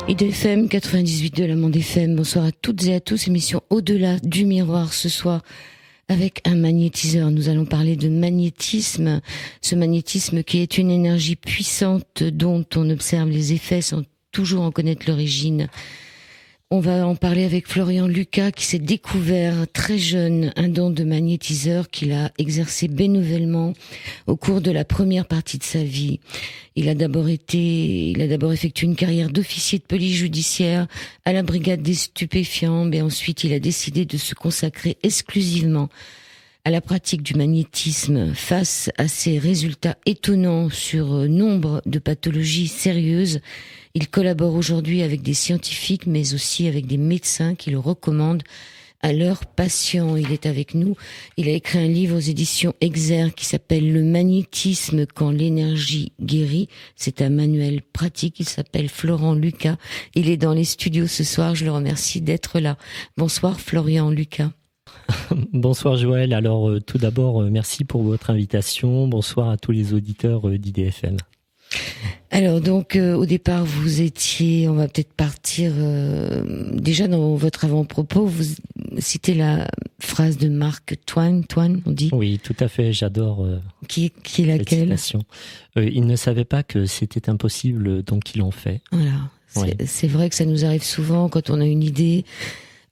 IDFM 98 de la Monde FM. Bonsoir à toutes et à tous. Émission Au-delà du miroir ce soir avec un magnétiseur. Nous allons parler de magnétisme. Ce magnétisme qui est une énergie puissante dont on observe les effets sans toujours en connaître l'origine. On va en parler avec Florian Lucas qui s'est découvert très jeune un don de magnétiseur qu'il a exercé bénévolement au cours de la première partie de sa vie. Il a d'abord effectué une carrière d'officier de police judiciaire à la brigade des stupéfiants, mais ensuite il a décidé de se consacrer exclusivement à la pratique du magnétisme face à ses résultats étonnants sur nombre de pathologies sérieuses. Il collabore aujourd'hui avec des scientifiques, mais aussi avec des médecins qui le recommandent à leurs patients. Il est avec nous. Il a écrit un livre aux éditions Exergue qui s'appelle « Le magnétisme quand l'énergie guérit ». C'est un manuel pratique. Il s'appelle Florian Lucas. Il est dans les studios ce soir. Je le remercie d'être là. Bonsoir Florian Lucas. Bonsoir Joël. Alors tout d'abord, merci pour votre invitation. Bonsoir à tous les auditeurs d'IDFM. Alors donc au départ vous étiez, on va peut-être partir déjà dans votre avant-propos, vous citez la phrase de Mark Twain, on dit. Oui, tout à fait, j'adore. Qui est laquelle? Il ne savait pas que c'était impossible, donc ils l'ont fait. Voilà, c'est vrai que ça nous arrive souvent quand on a une idée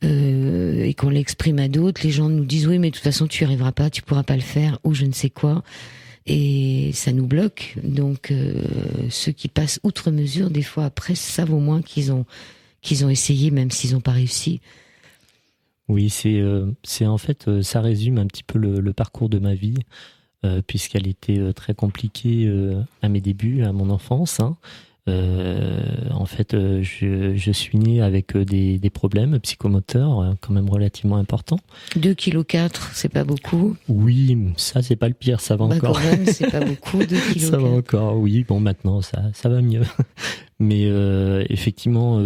et qu'on l'exprime à d'autres, les gens nous disent oui mais de toute façon tu n'y arriveras pas, tu pourras pas le faire ou je ne sais quoi. Et ça nous bloque. Donc ceux qui passent outre mesure, des fois après, savent au moins qu'ils ont essayé, même s'ils n'ont pas réussi. Oui, c'est en fait, ça résume un petit peu le parcours de ma vie, puisqu'elle était très compliquée à mes débuts, à mon enfance. En fait, je suis né avec des problèmes psychomoteurs quand même relativement importants. 2,4 kg, c'est pas beaucoup. Oui, ça c'est pas le pire, ça va encore. Quand même, c'est pas beaucoup, 2,4 kg. Ça va encore, oui. Bon, maintenant ça va mieux. Mais effectivement,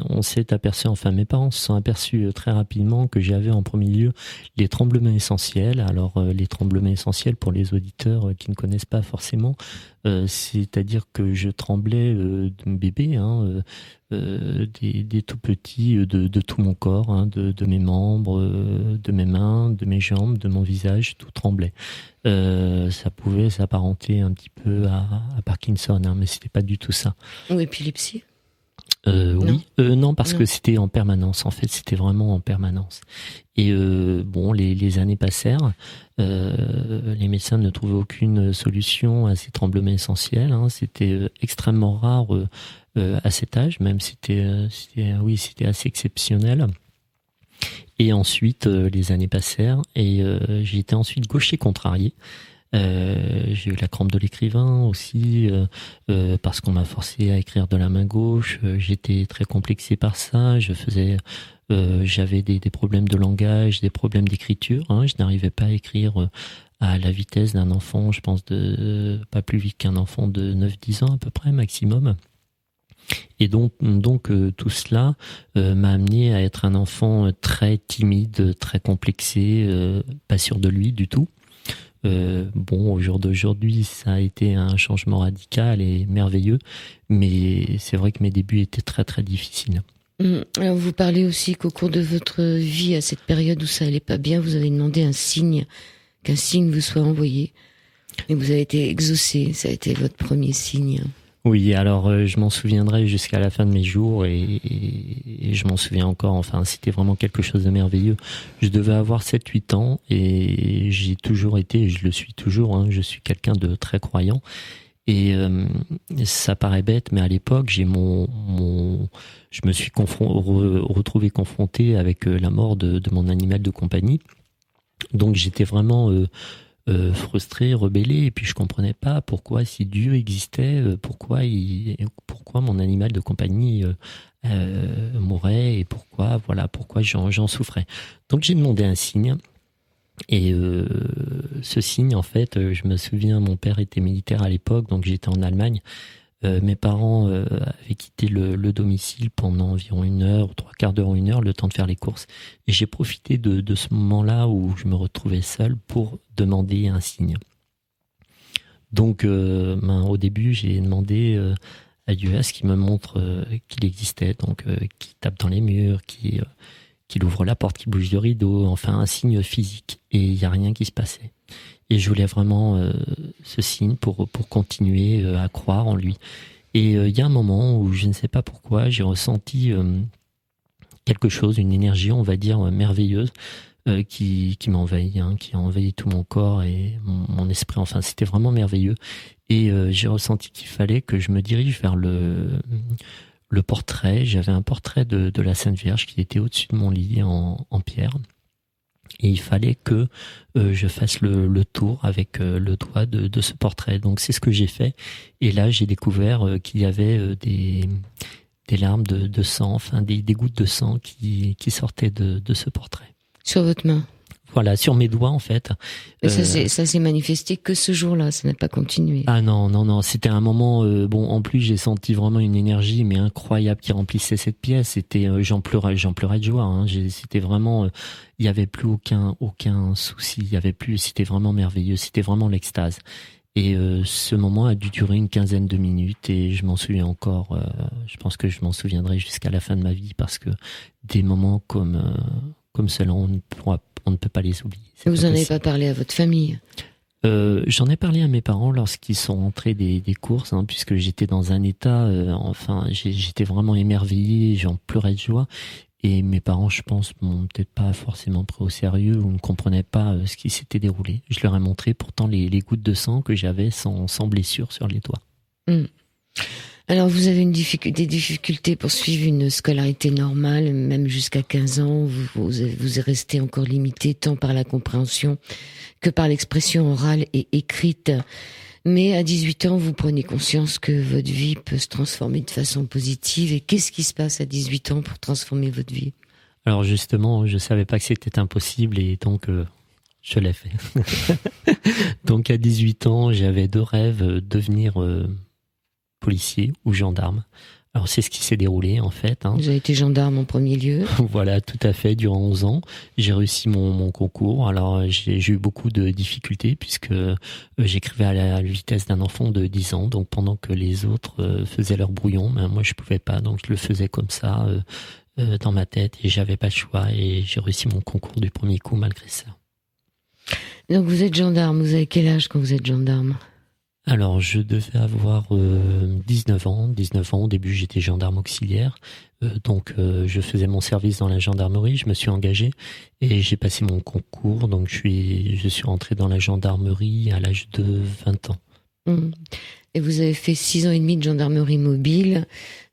on s'est aperçu, enfin mes parents se sont aperçus très rapidement que j'avais en premier lieu les tremblements essentiels. Alors les tremblements essentiels, pour les auditeurs qui ne connaissent pas forcément, c'est-à-dire que je tremblais de bébé, des tout petits, de tout mon corps, de mes membres, de mes mains, de mes jambes, de mon visage, tout tremblait. Ça pouvait s'apparenter un petit peu à Parkinson, mais c'était pas du tout ça. Ou épilepsie? Oui, non, parce que c'était en permanence. En fait, c'était vraiment en permanence. Et bon, les années passèrent. Les médecins ne trouvaient aucune solution à ces tremblements essentiels. C'était extrêmement rare à cet âge, même c'était assez exceptionnel. Et ensuite, les années passèrent et j'ai été ensuite gaucher contrarié. J'ai eu la crampe de l'écrivain aussi parce qu'on m'a forcé à écrire de la main gauche. J'étais très complexé par ça. J'avais des problèmes de langage, des problèmes d'écriture. Je n'arrivais pas à écrire à la vitesse d'un enfant, je pense pas plus vite qu'un enfant de 9-10 ans à peu près maximum. Et donc tout cela m'a amené à être un enfant très timide, très complexé, pas sûr de lui du tout. Bon, au jour d'aujourd'hui, ça a été un changement radical et merveilleux, mais c'est vrai que mes débuts étaient très très difficiles. Alors vous parlez aussi qu'au cours de votre vie, à cette période où ça allait pas bien, vous avez demandé qu'un signe vous soit envoyé, et vous avez été exaucé. Ça a été votre premier signe. Oui, alors je m'en souviendrai jusqu'à la fin de mes jours et je m'en souviens encore. Enfin, c'était vraiment quelque chose de merveilleux. Je devais avoir 7-8 ans et j'ai toujours été, et je le suis toujours, je suis quelqu'un de très croyant. Et ça paraît bête, mais à l'époque, je me suis retrouvé confronté avec la mort de mon animal de compagnie. Donc j'étais vraiment frustré, rebellé, et puis je comprenais pas pourquoi, si Dieu existait, pourquoi mon animal de compagnie mourait, et pourquoi j'en souffrais. Donc j'ai demandé un signe, et ce signe, en fait, je me souviens, mon père était militaire à l'époque, donc j'étais en Allemagne. Mes parents avaient quitté le domicile pendant environ 1 heure, 3/4 d'heure ou 1 heure, le temps de faire les courses. Et j'ai profité de ce moment-là où je me retrouvais seul pour demander un signe. Donc, au début, j'ai demandé UAS qui me montre qu'il existait, donc qui tape dans les murs, qui ouvre la porte, qui bouge le rideau, enfin un signe physique. Et il n'y a rien qui se passait. Et je voulais vraiment ce signe pour continuer à croire en lui. Et il y a un moment où je ne sais pas pourquoi, j'ai ressenti quelque chose, une énergie, on va dire, merveilleuse, qui m'a envahi, qui a envahi tout mon corps et mon esprit. Enfin, c'était vraiment merveilleux. Et j'ai ressenti qu'il fallait que je me dirige vers le portrait. J'avais un portrait de la Sainte Vierge qui était au-dessus de mon lit en pierre. Et il fallait que je fasse le tour avec le doigt de ce portrait. Donc c'est ce que j'ai fait. Et là, j'ai découvert qu'il y avait des larmes de sang, enfin des gouttes de sang qui sortaient de ce portrait. Sur votre main? Voilà, sur mes doigts en fait. Et ça s'est manifesté que ce jour-là, ça n'a pas continué. Ah non, c'était un moment. En plus j'ai senti vraiment une énergie mais incroyable qui remplissait cette pièce. C'était, j'en pleurais de joie. C'était vraiment, il y avait plus aucun souci. Il y avait plus. C'était vraiment merveilleux. C'était vraiment l'extase. Et ce moment a dû durer une quinzaine de minutes et je m'en souviens encore. Je pense que je m'en souviendrai jusqu'à la fin de ma vie parce que des moments comme cela, on ne peut pas les oublier. Vous en avez pas parlé à votre famille? J'en ai parlé à mes parents lorsqu'ils sont rentrés des courses, puisque j'étais dans un état, j'étais vraiment émerveillé, j'en pleurais de joie. Et mes parents, je pense, m'ont peut-être pas forcément pris au sérieux ou ne comprenaient pas ce qui s'était déroulé. Je leur ai montré pourtant les gouttes de sang que j'avais sans blessure sur les doigts. Alors vous avez des difficultés pour suivre une scolarité normale, même jusqu'à 15 ans. Vous êtes resté encore limité tant par la compréhension que par l'expression orale et écrite. Mais à 18 ans, vous prenez conscience que votre vie peut se transformer de façon positive. Et qu'est-ce qui se passe à 18 ans pour transformer votre vie? Alors justement, je savais pas que c'était impossible et donc je l'ai fait. Donc à 18 ans, j'avais 2 rêves, devenir policier ou gendarme. Alors c'est ce qui s'est déroulé en fait. Vous avez été gendarme en premier lieu. Voilà, tout à fait, durant 11 ans. J'ai réussi mon concours. Alors j'ai eu beaucoup de difficultés puisque j'écrivais à la vitesse d'un enfant de 10 ans. Donc pendant que les autres faisaient leur brouillon, moi je pouvais pas. Donc je le faisais comme ça dans ma tête et j'avais pas le choix. Et j'ai réussi mon concours du premier coup malgré ça. Donc vous êtes gendarme. Vous avez quel âge quand vous êtes gendarme? Alors, je devais avoir 19 ans. 19 ans, au début, j'étais gendarme auxiliaire. Donc, je faisais mon service dans la gendarmerie. Je me suis engagé et j'ai passé mon concours. Donc, je suis rentré dans la gendarmerie à l'âge de 20 ans. Et vous avez fait 6 ans et demi de gendarmerie mobile.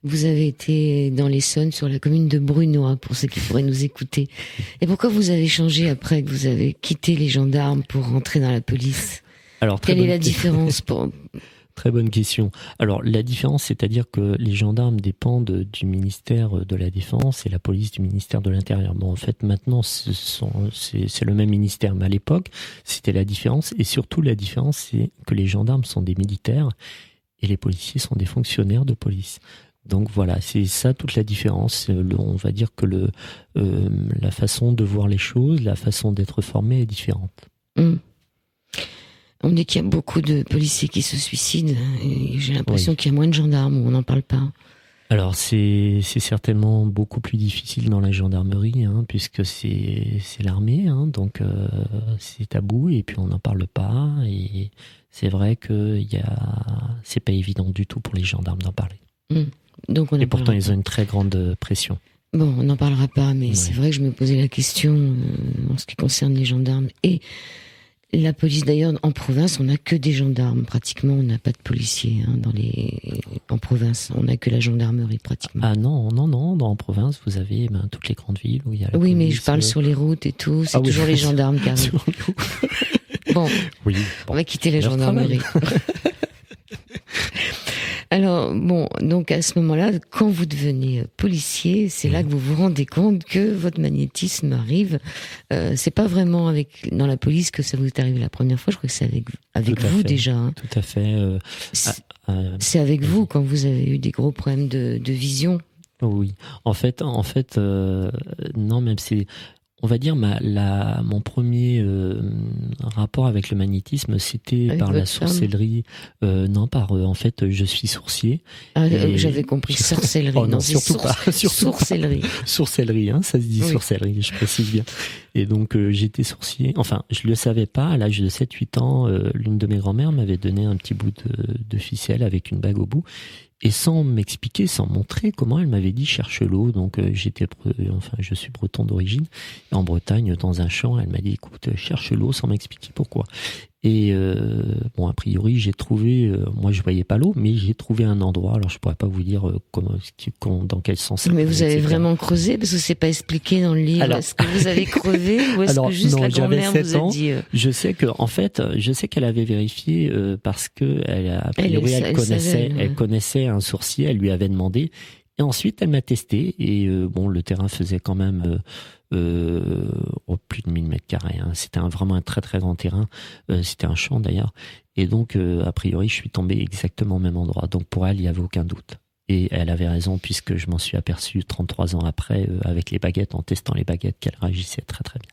Vous avez été dans l'Essonne, sur la commune de Brunoy, pour ceux qui pourraient nous écouter. Et pourquoi vous avez changé après que vous avez quitté les gendarmes pour rentrer dans la police? Alors, quelle est la différence pour... Très bonne question. Alors, la différence, c'est-à-dire que les gendarmes dépendent du ministère de la Défense et la police du ministère de l'Intérieur. Bon, en fait, maintenant, c'est le même ministère, mais à l'époque, c'était la différence. Et surtout, la différence, c'est que les gendarmes sont des militaires et les policiers sont des fonctionnaires de police. Donc voilà, c'est ça toute la différence. On va dire que la façon de voir les choses, la façon d'être formé est différente. On dit qu'il y a beaucoup de policiers qui se suicident et j'ai l'impression qu'il y a moins de gendarmes où on n'en parle pas. Alors c'est certainement beaucoup plus difficile dans la gendarmerie puisque c'est l'armée donc c'est tabou et puis on n'en parle pas et c'est vrai que c'est pas évident du tout pour les gendarmes d'en parler. Donc et pourtant ils ont une très grande pression. Bon, on n'en parlera pas, mais c'est vrai que je me posais la question en ce qui concerne les gendarmes et la police. D'ailleurs, en province, on n'a que des gendarmes. Pratiquement, on n'a pas de policiers en province. On n'a que la gendarmerie, pratiquement. Ah non. En province, vous avez toutes les grandes villes où il y a la police, mais je parle sur les routes et tout. C'est toujours les gendarmes qui arrivent. Bon, on va quitter la gendarmerie. Alors, donc à ce moment-là, quand vous devenez policier, c'est là que vous vous rendez compte que votre magnétisme arrive. C'est pas vraiment dans la police que ça vous est arrivé la première fois, je crois que c'est avec vous déjà. Tout à fait. C'est avec vous quand vous avez eu des gros problèmes de vision. Oui. En fait, non, même c'est... on va dire mon premier rapport avec le magnétisme, c'était avec par la votre sorcellerie. Non, en fait, je suis sourcier. J'avais compris sorcellerie. Oh non, surtout pas. Sorcellerie. Sorcellerie, hein, ça se dit sorcellerie, je précise bien. Et donc, j'étais sourcier. Enfin, je le savais pas. À l'âge de 7-8 ans, l'une de mes grand-mères m'avait donné un petit bout de ficelle avec une bague au bout. Et sans m'expliquer, sans montrer comment, elle m'avait dit cherche l'eau. Donc je suis breton d'origine. Et en Bretagne, dans un champ, elle m'a dit écoute, cherche l'eau, sans m'expliquer pourquoi. Et a priori, j'ai trouvé, moi je voyais pas l'eau, mais j'ai trouvé un endroit. Alors je pourrais pas vous dire dans quel sens. Mais vous avez vraiment creusé parce que c'est pas expliqué dans le livre. Alors, est-ce que vous avez creusé ou est-ce que juste la grand-mère vous a dit Je sais qu'elle avait vérifié parce que elle connaissait un sourcier. Elle lui avait demandé. Et ensuite, elle m'a testé. Et le terrain faisait quand même plus de 1000 mètres carrés. Hein. C'était vraiment un très très grand terrain. C'était un champ d'ailleurs. Et donc, a priori, je suis tombé exactement au même endroit. Donc pour elle, il n'y avait aucun doute. Et elle avait raison puisque je m'en suis aperçu 33 ans après avec les baguettes, en testant les baguettes, qu'elle réagissait très très bien.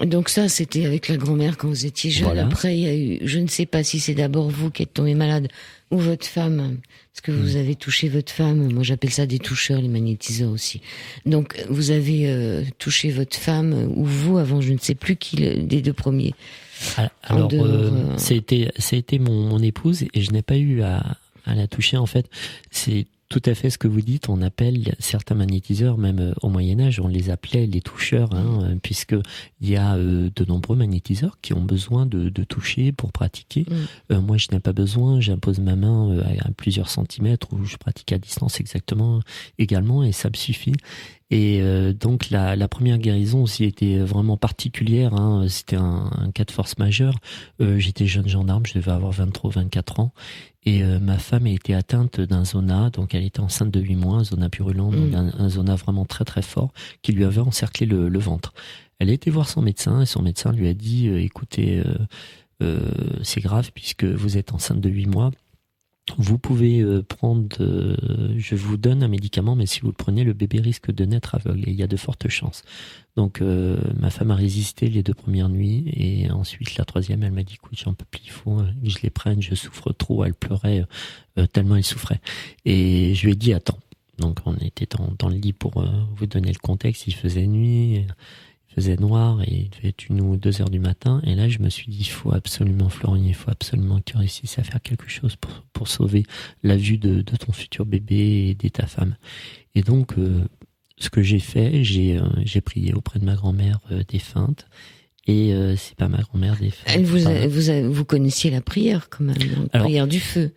Donc ça, c'était avec la grand-mère quand vous étiez jeune. Voilà. Après, il y a eu, je ne sais pas si c'est d'abord vous qui êtes tombé malade ou votre femme, parce que vous avez touché votre femme. Moi, j'appelle ça des toucheurs, les magnétiseurs aussi. Donc, vous avez touché votre femme ou vous avant, je ne sais plus qui des deux premiers. Alors, ça a été mon épouse et je n'ai pas eu à la toucher. En fait, c'est tout à fait ce que vous dites. On appelle certains magnétiseurs, même au Moyen-Âge, on les appelait les toucheurs, hein, puisque il y a de nombreux magnétiseurs qui ont besoin de toucher pour pratiquer. Moi, je n'ai pas besoin. J'impose ma main à plusieurs centimètres où je pratique à distance également, et ça me suffit. Et donc la première guérison aussi était vraiment particulière. Hein. C'était un cas de force majeure. J'étais jeune gendarme, je devais avoir 23-24 ans. Et ma femme a été atteinte d'un zona, donc elle était enceinte de 8 mois, un zona purulent, donc un zona vraiment très très fort, qui lui avait encerclé le ventre. Elle a été voir son médecin et son médecin lui a dit écoutez, c'est grave puisque vous êtes enceinte de 8 mois. Vous pouvez prendre, je vous donne un médicament, mais si vous le prenez, le bébé risque de naître aveugle et il y a de fortes chances. Donc ma femme a résisté les 2 premières nuits et ensuite la 3e, elle m'a dit écoute, j'en peux plus, il faut que je les prenne, je souffre trop. Elle pleurait tellement elle souffrait. Et je lui ai dit attends. Donc on était dans le lit pour vous donner le contexte, il faisait nuit. Il faisait noir et il devait être 1 ou 2 heures du matin. Et là, je me suis dit, il faut absolument, Florian, il faut absolument que tu réussisses à faire quelque chose pour sauver la vue de ton futur bébé et de ta femme. Et donc, ce que j'ai fait, j'ai prié auprès de ma grand-mère défunte. Et c'est pas ma grand-mère défunte. Vous connaissiez la prière quand même, la prière du feu.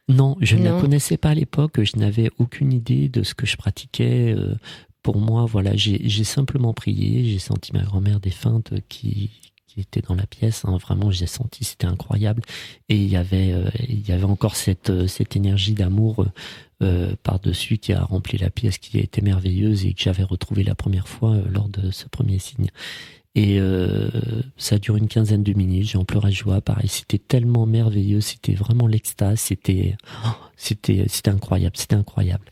Non, je ne la connaissais pas à l'époque. Je n'avais aucune idée de ce que je pratiquais. Pour moi, voilà, j'ai simplement prié, j'ai senti ma grand-mère défunte qui était dans la pièce, hein, vraiment, j'ai senti, c'était incroyable. Et il y avait encore cette énergie d'amour par-dessus qui a rempli la pièce, qui était merveilleuse et que j'avais retrouvée la première fois lors de ce premier signe. Et ça dure une 15aine de minutes, j'en pleurais de joie, pareil, c'était tellement merveilleux, c'était vraiment l'extase, c'était incroyable, c'était incroyable.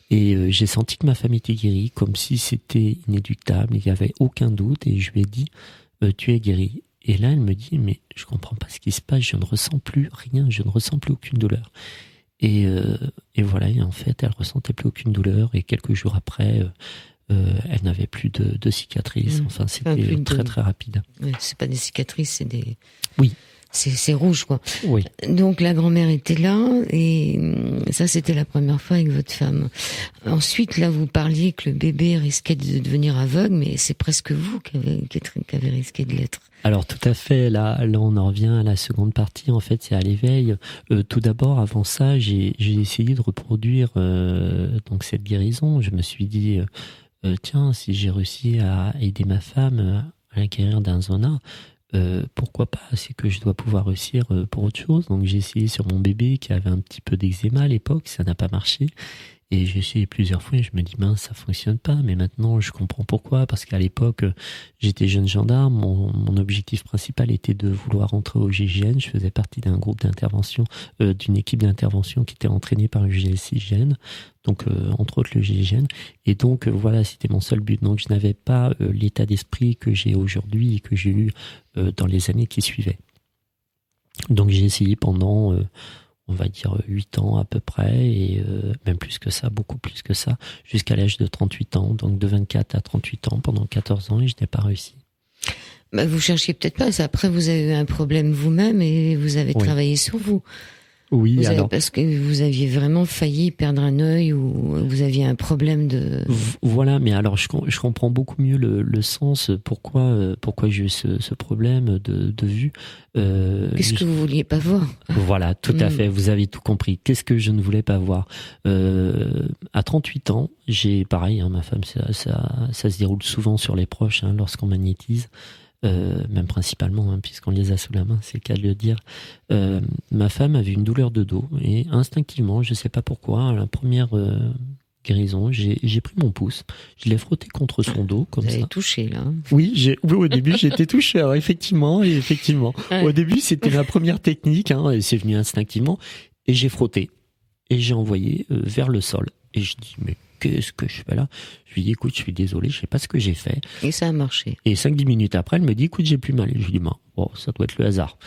Et j'ai senti que ma femme était guérie, comme si c'était inéluctable, il n'y avait aucun doute, et je lui ai dit tu es guérie. Et là elle me dit mais je comprends pas ce qui se passe, je ne ressens plus rien, je ne ressens plus aucune douleur. Et voilà, et en fait elle ressentait plus aucune douleur, et quelques jours après elle n'avait plus de cicatrices. Enfin, c'était très très rapide. Ouais, c'est pas des cicatrices, c'est des. Oui. C'est rouge, quoi. Oui. Donc la grand-mère était là, et ça c'était la première fois avec votre femme. Ensuite, là, vous parliez que le bébé risquait de devenir aveugle, mais c'est presque vous qui avez risqué de l'être. Alors tout à fait. Là, on en revient à la seconde partie. En fait, c'est à l'éveil. Tout d'abord, avant ça, j'ai essayé de reproduire donc cette guérison. Je me suis dit. Tiens, si j'ai réussi à aider ma femme à la guérir d'un zona, pourquoi pas, c'est que je dois pouvoir réussir pour autre chose. Donc j'ai essayé sur mon bébé qui avait un petit peu d'eczéma à l'époque, ça n'a pas marché. Et j'ai essayé plusieurs fois et je me dis, mince, ça fonctionne pas. Mais maintenant, je comprends pourquoi. Parce qu'à l'époque, j'étais jeune gendarme. Mon objectif principal était de vouloir entrer au GIGN. Je faisais partie d'un groupe d'intervention, d'une équipe d'intervention qui était entraînée par le GIGN. Donc, entre autres, le GIGN. Et donc, voilà, c'était mon seul but. Donc, je n'avais pas l'état d'esprit que j'ai aujourd'hui et que j'ai eu dans les années qui suivaient. Donc, j'ai essayé pendant... on va dire 8 ans à peu près, et même plus que ça, beaucoup plus que ça, jusqu'à l'âge de 38 ans, donc de 24 à 38 ans, pendant 14 ans, et je n'ai pas réussi. Bah, vous cherchiez peut-être pas, après vous avez eu un problème vous-même et vous avez travaillé sur vous. Oui, parce que vous aviez vraiment failli perdre un œil ou vous aviez un problème de... Voilà, mais alors je comprends beaucoup mieux le sens, pourquoi j'ai eu ce problème de vue. Qu'est-ce que vous vouliez pas voir? Voilà, tout à fait, vous avez tout compris. Qu'est-ce que je ne voulais pas voir? À 38 ans, j'ai pareil, ma femme, ça se déroule souvent sur les proches lorsqu'on magnétise. Même principalement, puisqu'on les a sous la main, c'est le cas de le dire. Ma femme avait une douleur de dos et instinctivement, je sais pas pourquoi, à la première guérison, j'ai pris mon pouce, je l'ai frotté contre son dos comme ça. Vous avez touché là. Oui, au début j'étais touché, alors, effectivement. Ouais. Au début c'était ma première technique, et c'est venu instinctivement, et j'ai frotté et j'ai envoyé vers le sol. Et je dis mais qu'est-ce que je fais là? Je lui dis écoute, je suis désolé, je sais pas ce que j'ai fait. Et ça a marché. Et 5-10 minutes après, elle me dit écoute, j'ai plus mal. Et je lui dis bon, ça doit être le hasard.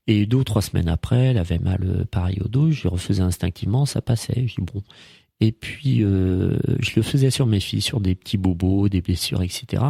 Et 2 ou 3 semaines après, elle avait mal pareil au dos, je le refaisais instinctivement, ça passait. Je dis bon. Et puis je le faisais sur mes filles, sur des petits bobos, des blessures, etc.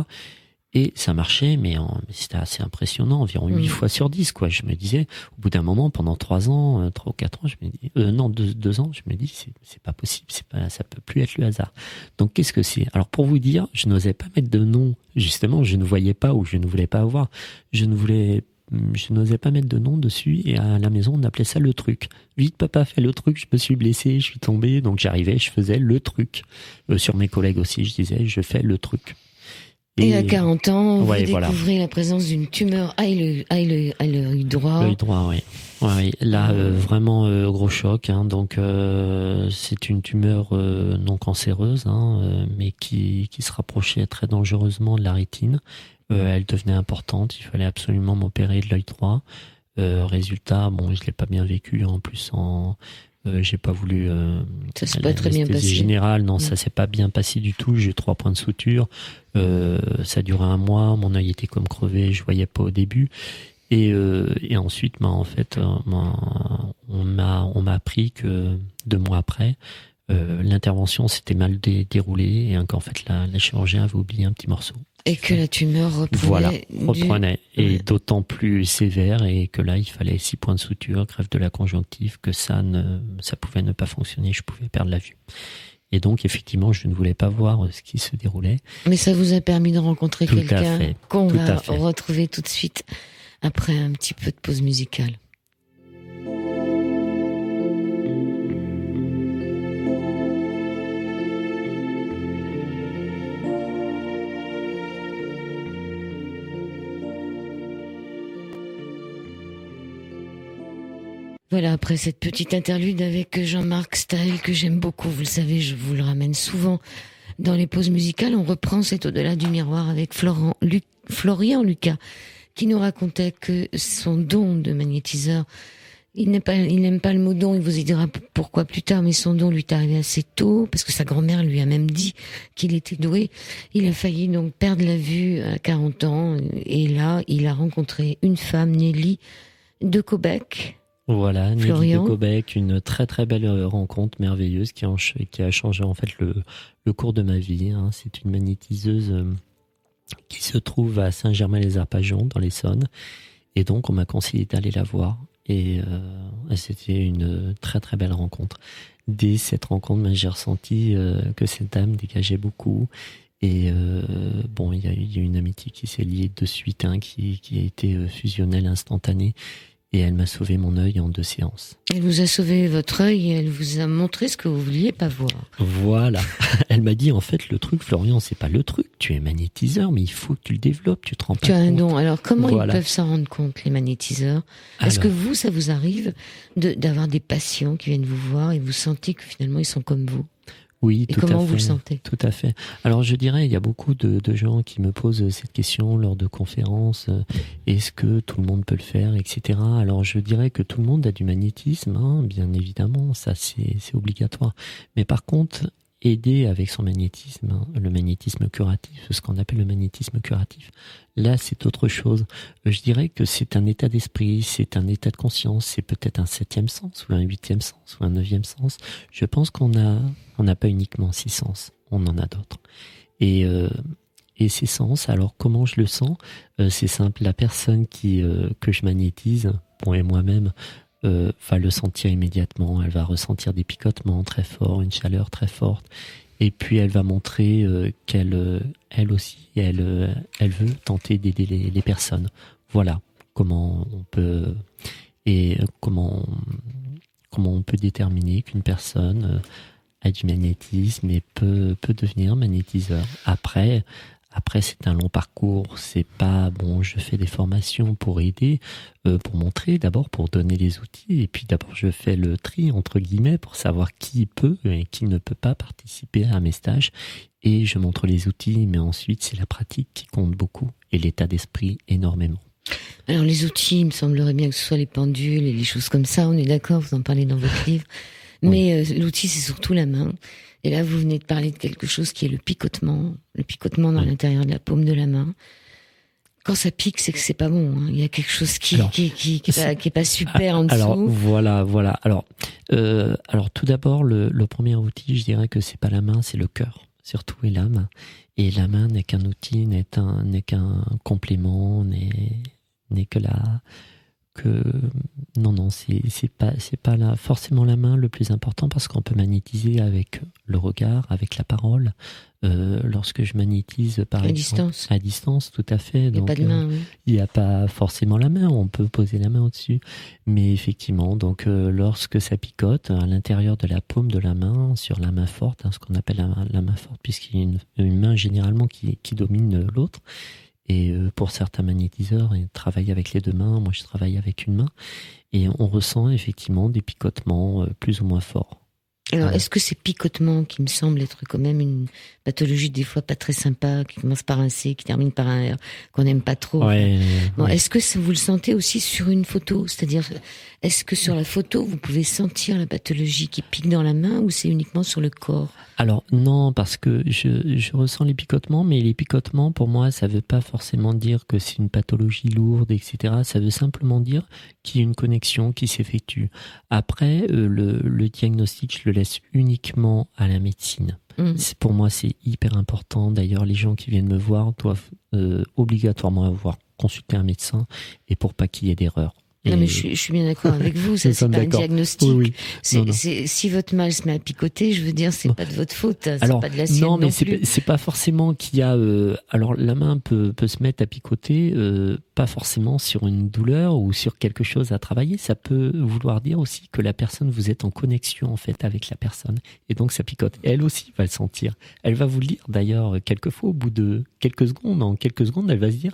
Et ça marchait, mais c'était assez impressionnant, environ 8 fois sur 10, quoi. Je me disais, au bout d'un moment, pendant 3 ans, 3 ou 4 ans, je me dis, 2 ans, je me dis, c'est pas possible, ça peut plus être le hasard. Donc, qu'est-ce que c'est? Alors, pour vous dire, je n'osais pas mettre de nom, justement, je ne voyais pas ou je ne voulais pas avoir. Je n'osais pas mettre de nom dessus, et à la maison, on appelait ça le truc. Vite, papa, fais le truc, je me suis blessé, je suis tombé, donc j'arrivais, je faisais le truc. Sur mes collègues aussi, je disais, je fais le truc. Et à 40 ans, vous découvrez la présence d'une tumeur à l'œil droit. L'œil droit, oui. Ouais, là, vraiment gros choc. Donc, c'est une tumeur non cancéreuse, mais qui se rapprochait très dangereusement de la rétine. Elle devenait importante. Il fallait absolument m'opérer de l'œil droit. Résultat, je l'ai pas bien vécu. En plus, j'ai pas voulu. Ça s'est pas très bien passé. Générale, non, ça s'est pas bien passé du tout. J'ai eu 3 points de suture. Ça durait 1 mois. Mon œil était comme crevé. Je voyais pas au début. Et ensuite, en fait, on m'a appris que 2 mois après, l'intervention s'était mal déroulée et qu'en fait la chirurgien avait oublié un petit morceau. Et que la tumeur reprenait. Et d'autant plus sévère, et que là il fallait 6 points de suture, greffe de la conjonctive, que ça pouvait ne pas fonctionner, je pouvais perdre la vue. Et donc effectivement, je ne voulais pas voir ce qui se déroulait. Mais ça vous a permis de rencontrer quelqu'un qu'on va retrouver tout de suite après un petit peu de pause musicale. Voilà, après cette petite interlude avec Jean-Marc Staël, que j'aime beaucoup, vous le savez, je vous le ramène souvent dans les pauses musicales, on reprend cet Au-delà du miroir avec Florian Lucas, qui nous racontait que son don de magnétiseur, il n'aime pas le mot don, il vous y dira pourquoi plus tard, mais son don lui est arrivé assez tôt, parce que sa grand-mère lui a même dit qu'il était doué. Il a failli donc perdre la vue à 40 ans, et là, il a rencontré une femme, Nelly de Caubec. Voilà, Nelly de Caubec, une très très belle rencontre merveilleuse qui a changé en fait le cours de ma vie. C'est une magnétiseuse qui se trouve à Saint-Germain-les-Arpajons dans l'Essonne, et donc on m'a conseillé d'aller la voir, et c'était une très très belle rencontre. Dès cette rencontre, j'ai ressenti que cette dame dégageait beaucoup. Et il y a eu une amitié qui s'est liée de suite, qui a été fusionnelle, instantanée. Et elle m'a sauvé mon œil en 2 séances. Elle vous a sauvé votre œil et elle vous a montré ce que vous vouliez pas voir. Voilà. Elle m'a dit, en fait, le truc, Florian, c'est pas le truc. Tu es magnétiseur, mais il faut que tu le développes, tu te rends pas compte. Tu as un don. Alors, comment ils peuvent s'en rendre compte, les magnétiseurs? Est-ce que ça vous arrive d'avoir des patients qui viennent vous voir et vous sentez que finalement, ils sont comme vous? Oui, Et tout comment à vous le fait. sentez? Tout à fait. Alors je dirais, il y a beaucoup de gens qui me posent cette question lors de conférences. Est-ce que tout le monde peut le faire, etc. Alors je dirais que tout le monde a du magnétisme, hein, bien évidemment, ça c'est obligatoire. Mais par contre, aider avec son magnétisme, hein, le magnétisme curatif, ce qu'on appelle le magnétisme curatif, là c'est autre chose. Je dirais que c'est un état d'esprit, c'est un état de conscience, c'est peut-être un 7e sens, ou un 8e sens, ou un 9e sens. Je pense qu'on n'a pas uniquement 6 sens, on en a d'autres. Et ces sens, alors comment je le sens? C'est simple, la personne que je magnétise, bon, et moi-même, va le sentir immédiatement. Elle va ressentir des picotements très forts, une chaleur très forte, et puis elle va montrer elle aussi, elle veut tenter d'aider les personnes. Voilà comment on peut et comment on peut déterminer qu'une personne a du magnétisme et peut devenir magnétiseur. Après, c'est un long parcours. C'est pas bon. Je fais des formations pour aider, pour montrer d'abord, pour donner les outils, et puis d'abord je fais le tri entre guillemets pour savoir qui peut et qui ne peut pas participer à mes stages. Et je montre les outils, mais ensuite c'est la pratique qui compte beaucoup et l'état d'esprit énormément. Alors les outils, il me semblerait bien que ce soit les pendules et les choses comme ça. On est d'accord, vous en parlez dans votre livre. Mais l'outil, c'est surtout la main. Et là, vous venez de parler de quelque chose qui est le picotement dans l'intérieur de la paume de la main. Quand ça pique, c'est que c'est pas bon. Hein. Il y a quelque chose qui est pas super en dessous. Alors voilà. Alors tout d'abord, le premier outil, je dirais que c'est pas la main, c'est le cœur, surtout et l'âme. Et la main n'est qu'un outil, n'est qu'un complément, n'est que non, c'est pas là forcément la main le plus important, parce qu'on peut magnétiser avec le regard, avec la parole. Lorsque je magnétise par exemple à distance, tout à fait. Donc pas de main, oui. Il n'y a pas forcément la main, on peut poser la main au-dessus, mais effectivement, donc lorsque ça picote à l'intérieur de la paume de la main, sur la main forte, hein, ce qu'on appelle la main forte, puisqu'il y a une main généralement qui domine l'autre. Et pour certains magnétiseurs, ils travaillent avec les 2 mains. Moi, je travaille avec une main. Et on ressent effectivement des picotements plus ou moins forts. Alors, est-ce que ces picotements, qui me semblent être quand même une pathologie des fois pas très sympa, qui commence par un C, qui termine par un R, qu'on n'aime pas trop. Est-ce que vous le sentez aussi sur une photo? C'est-à-dire, est-ce que sur la photo, vous pouvez sentir la pathologie qui pique dans la main, ou c'est uniquement sur le corps? Alors non, parce que je ressens les picotements, mais les picotements, pour moi, ça veut pas forcément dire que c'est une pathologie lourde, etc. Ça veut simplement dire qu'il y a une connexion qui s'effectue. Après, le diagnostic, je le laisse uniquement à la médecine. Pour moi, c'est hyper important. D'ailleurs, les gens qui viennent me voir doivent obligatoirement avoir consulté un médecin, et pour pas qu'il y ait d'erreur. Non, mais je suis bien d'accord avec vous. Ça, c'est pas un diagnostic. Oui. Si votre mal se met à picoter, je veux dire, c'est pas de votre faute. C'est pas de la sienne non plus. C'est pas forcément qu'il y a. Alors, la main peut se mettre à picoter, pas forcément sur une douleur ou sur quelque chose à travailler. Ça peut vouloir dire aussi que la personne, vous êtes en connexion en fait avec la personne, et donc ça picote. Elle aussi va le sentir. Elle va vous le dire d'ailleurs quelquefois au bout de quelques secondes. En quelques secondes, elle va se dire.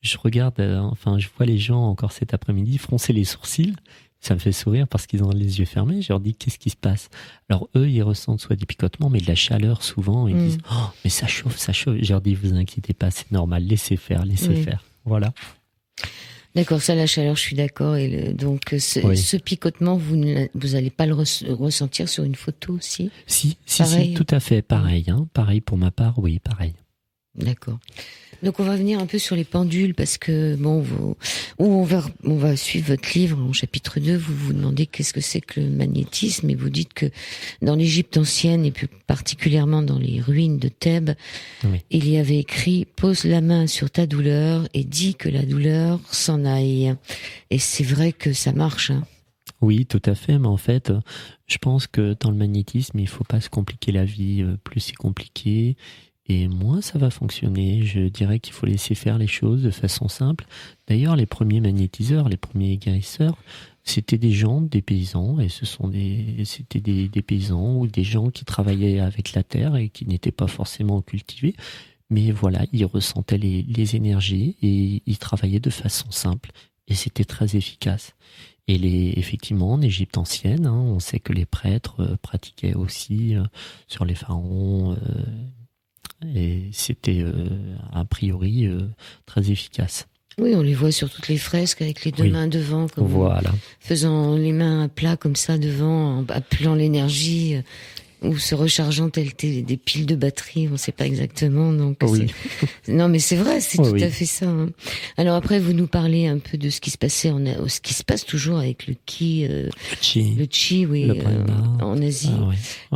Je regarde, je vois les gens encore cet après-midi froncer les sourcils. Ça me fait sourire parce qu'ils ont les yeux fermés. Je leur dis, qu'est-ce qui se passe? Alors eux, ils ressentent soit des picotements, mais de la chaleur souvent. Ils disent, oh, mais ça chauffe. Je leur dis, vous inquiétez pas, c'est normal, laissez faire. Voilà. D'accord, ça, la chaleur, je suis d'accord. Et donc, ce picotement, vous n'allez pas le ressentir sur une photo aussi? Si, tout à fait, pareil. Hein, pareil pour ma part, oui, pareil. D'accord. Donc on va venir un peu sur les pendules, parce que on va suivre votre livre en chapitre 2. Vous vous demandez qu'est-ce que c'est que le magnétisme, et vous dites que dans l'Égypte ancienne, et plus particulièrement dans les ruines de Thèbes, il y avait écrit: pose la main sur ta douleur et dis que la douleur s'en aille. Et c'est vrai que ça marche, hein. Oui, tout à fait, mais en fait, je pense que dans le magnétisme, il faut pas se compliquer la vie. Plus c'est compliqué, et moins ça va fonctionner. Je dirais qu'il faut laisser faire les choses de façon simple. D'ailleurs, les premiers magnétiseurs, les premiers guérisseurs, c'était des gens, des paysans, et c'était des paysans ou des gens qui travaillaient avec la terre et qui n'étaient pas forcément cultivés. Mais voilà, ils ressentaient les énergies et ils travaillaient de façon simple, et c'était très efficace. Et effectivement, en Égypte ancienne, on sait que les prêtres pratiquaient aussi sur les pharaons, et c'était a priori très efficace. Oui, on les voit sur toutes les fresques avec les deux mains devant, comme faisant les mains à plat comme ça devant, appelant l'énergie. Ou se rechargeant tel des piles de batterie, on ne sait pas exactement. Donc non, mais c'est vrai, c'est tout à fait ça. Alors après, vous nous parlez un peu de ce qui se passait ce qui se passe toujours avec le chi, le chi, en Asie,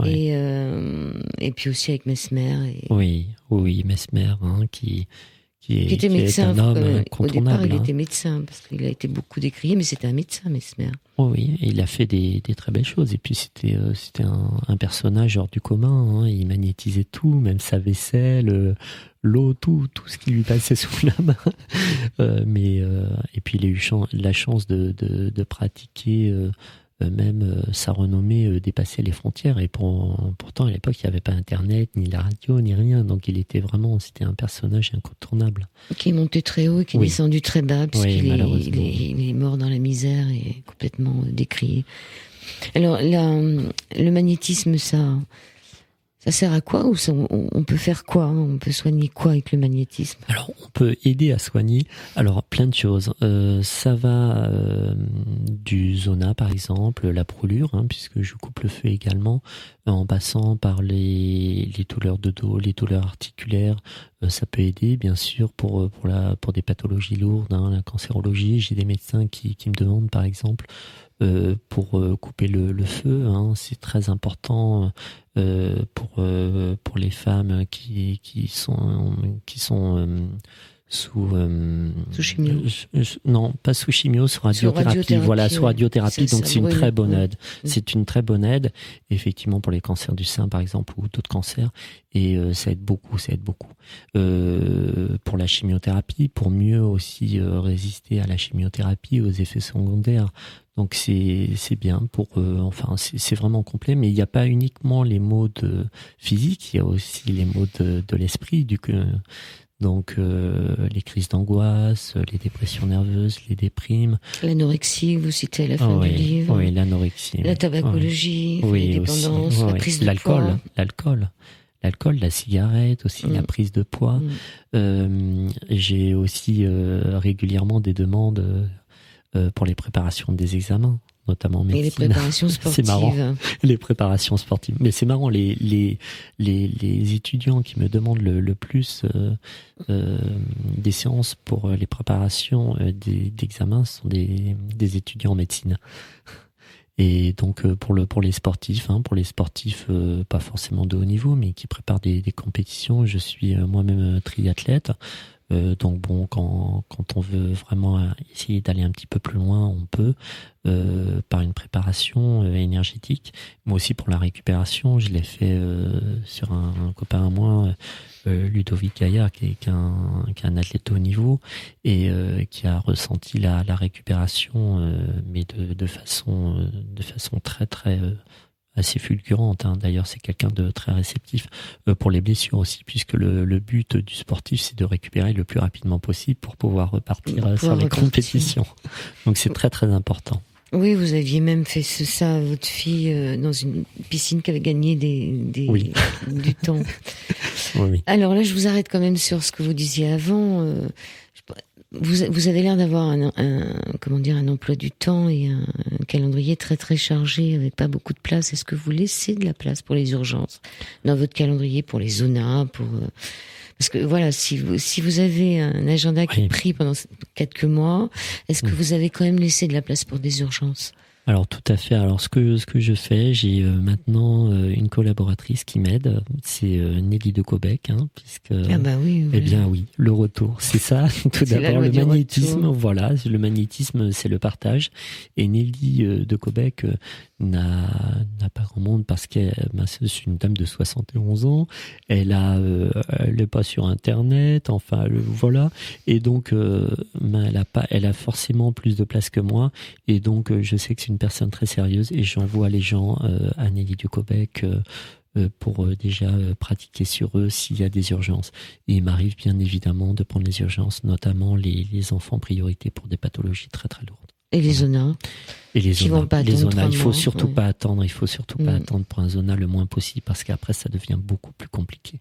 et puis aussi avec Mesmer. Oui, Mesmer, qui était médecin. Est un homme incontournable. Au départ, il était médecin, parce qu'il a été beaucoup décrié, mais c'était un médecin, Mesmer. Oui, et il a fait des très belles choses. Et puis c'était un personnage hors du commun. Il magnétisait tout, même sa vaisselle, l'eau, tout ce qui lui passait sous la main. Et puis il a eu la chance de pratiquer. Même sa renommée dépassait les frontières, et pourtant à l'époque il n'y avait pas internet, ni la radio, ni rien, donc c'était un personnage incontournable. Qui est monté très haut et qui est descendu très bas, puisqu'il il est mort dans la misère et complètement décrié. Alors le magnétisme, ça sert à quoi, ou on peut faire quoi? On peut soigner quoi avec le magnétisme? Alors, on peut aider à soigner. Alors, plein de choses. Ça va du zona, par exemple, la brûlure, puisque je coupe le feu également, en passant par les douleurs de dos, les douleurs articulaires. Ça peut aider, bien sûr, pour des pathologies lourdes, la cancérologie. J'ai des médecins qui me demandent, par exemple, pour couper le feu, c'est très important pour les femmes qui sont sous chimio. Non, pas sous chimio, sous radiothérapie. Voilà, sous radiothérapie. Donc c'est une très bonne aide. C'est une très bonne aide, effectivement, pour les cancers du sein, par exemple, ou d'autres cancers. Et ça aide beaucoup. Pour la chimiothérapie, pour mieux aussi résister à la chimiothérapie, aux effets secondaires. Donc c'est bien c'est vraiment complet, mais il n'y a pas uniquement les maux physiques, il y a aussi les maux de l'esprit, donc les crises d'angoisse, les dépressions nerveuses, les déprimes. L'anorexie, vous citez à la fin du livre. Oui, l'anorexie. La tabacologie, la dépendance, la prise de poids. L'alcool, la cigarette aussi, la prise de poids. J'ai aussi régulièrement des demandes pour les préparations des examens, notamment en médecine. Et les préparations sportives. C'est marrant, les préparations sportives. Mais c'est marrant, les étudiants qui me demandent le plus des séances pour les préparations d'examens sont des étudiants en médecine. Et donc pour les sportifs, pas forcément de haut niveau, mais qui préparent des compétitions, je suis moi-même triathlète. Donc bon, quand on veut vraiment essayer d'aller un petit peu plus loin, on peut par une préparation énergétique, mais aussi pour la récupération. Je l'ai fait sur un copain à moi, Ludovic Gaillard, qui est un athlète de haut niveau et qui a ressenti la récupération, mais de façon très très assez fulgurante. D'ailleurs, c'est quelqu'un de très réceptif pour les blessures aussi, puisque le but du sportif, c'est de récupérer le plus rapidement possible pour pouvoir repartir sur les compétitions. Donc, c'est très, très important. Oui, vous aviez même fait ça à votre fille dans une piscine qui avait gagné du temps. Oui. Alors là, je vous arrête quand même sur ce que vous disiez avant. Vous avez l'air d'avoir un emploi du temps et un calendrier très très chargé avec pas beaucoup de place. Est-ce que vous laissez de la place pour les urgences dans votre calendrier, pour les zonas, parce que voilà, si vous avez un agenda qui est pris pendant quelques mois, est-ce que vous avez quand même laissé de la place pour des urgences? Alors tout à fait. Alors ce que je fais, j'ai maintenant une collaboratrice qui m'aide, c'est Nelly de Cobec, puisque eh bien oui, le retour, c'est ça. Tout d'abord le magnétisme, voilà, le magnétisme, c'est le partage. Et Nelly de Cobec n'a pas grand monde parce qu'elle c'est une dame de 71 ans. Elle est pas sur Internet, voilà. Et donc elle a forcément plus de place que moi. Et donc je sais que c'est une personne très sérieuse et j'envoie les gens à Nelly de Cobec pour déjà pratiquer sur eux s'il y a des urgences. Et il m'arrive bien évidemment de prendre les urgences, notamment les enfants en priorité pour des pathologies très très lourdes. Et les zonas. Et les zonas, il faut surtout ouais. pas attendre. Il faut surtout pas attendre pour un zona le moins possible parce qu'après ça devient beaucoup plus compliqué.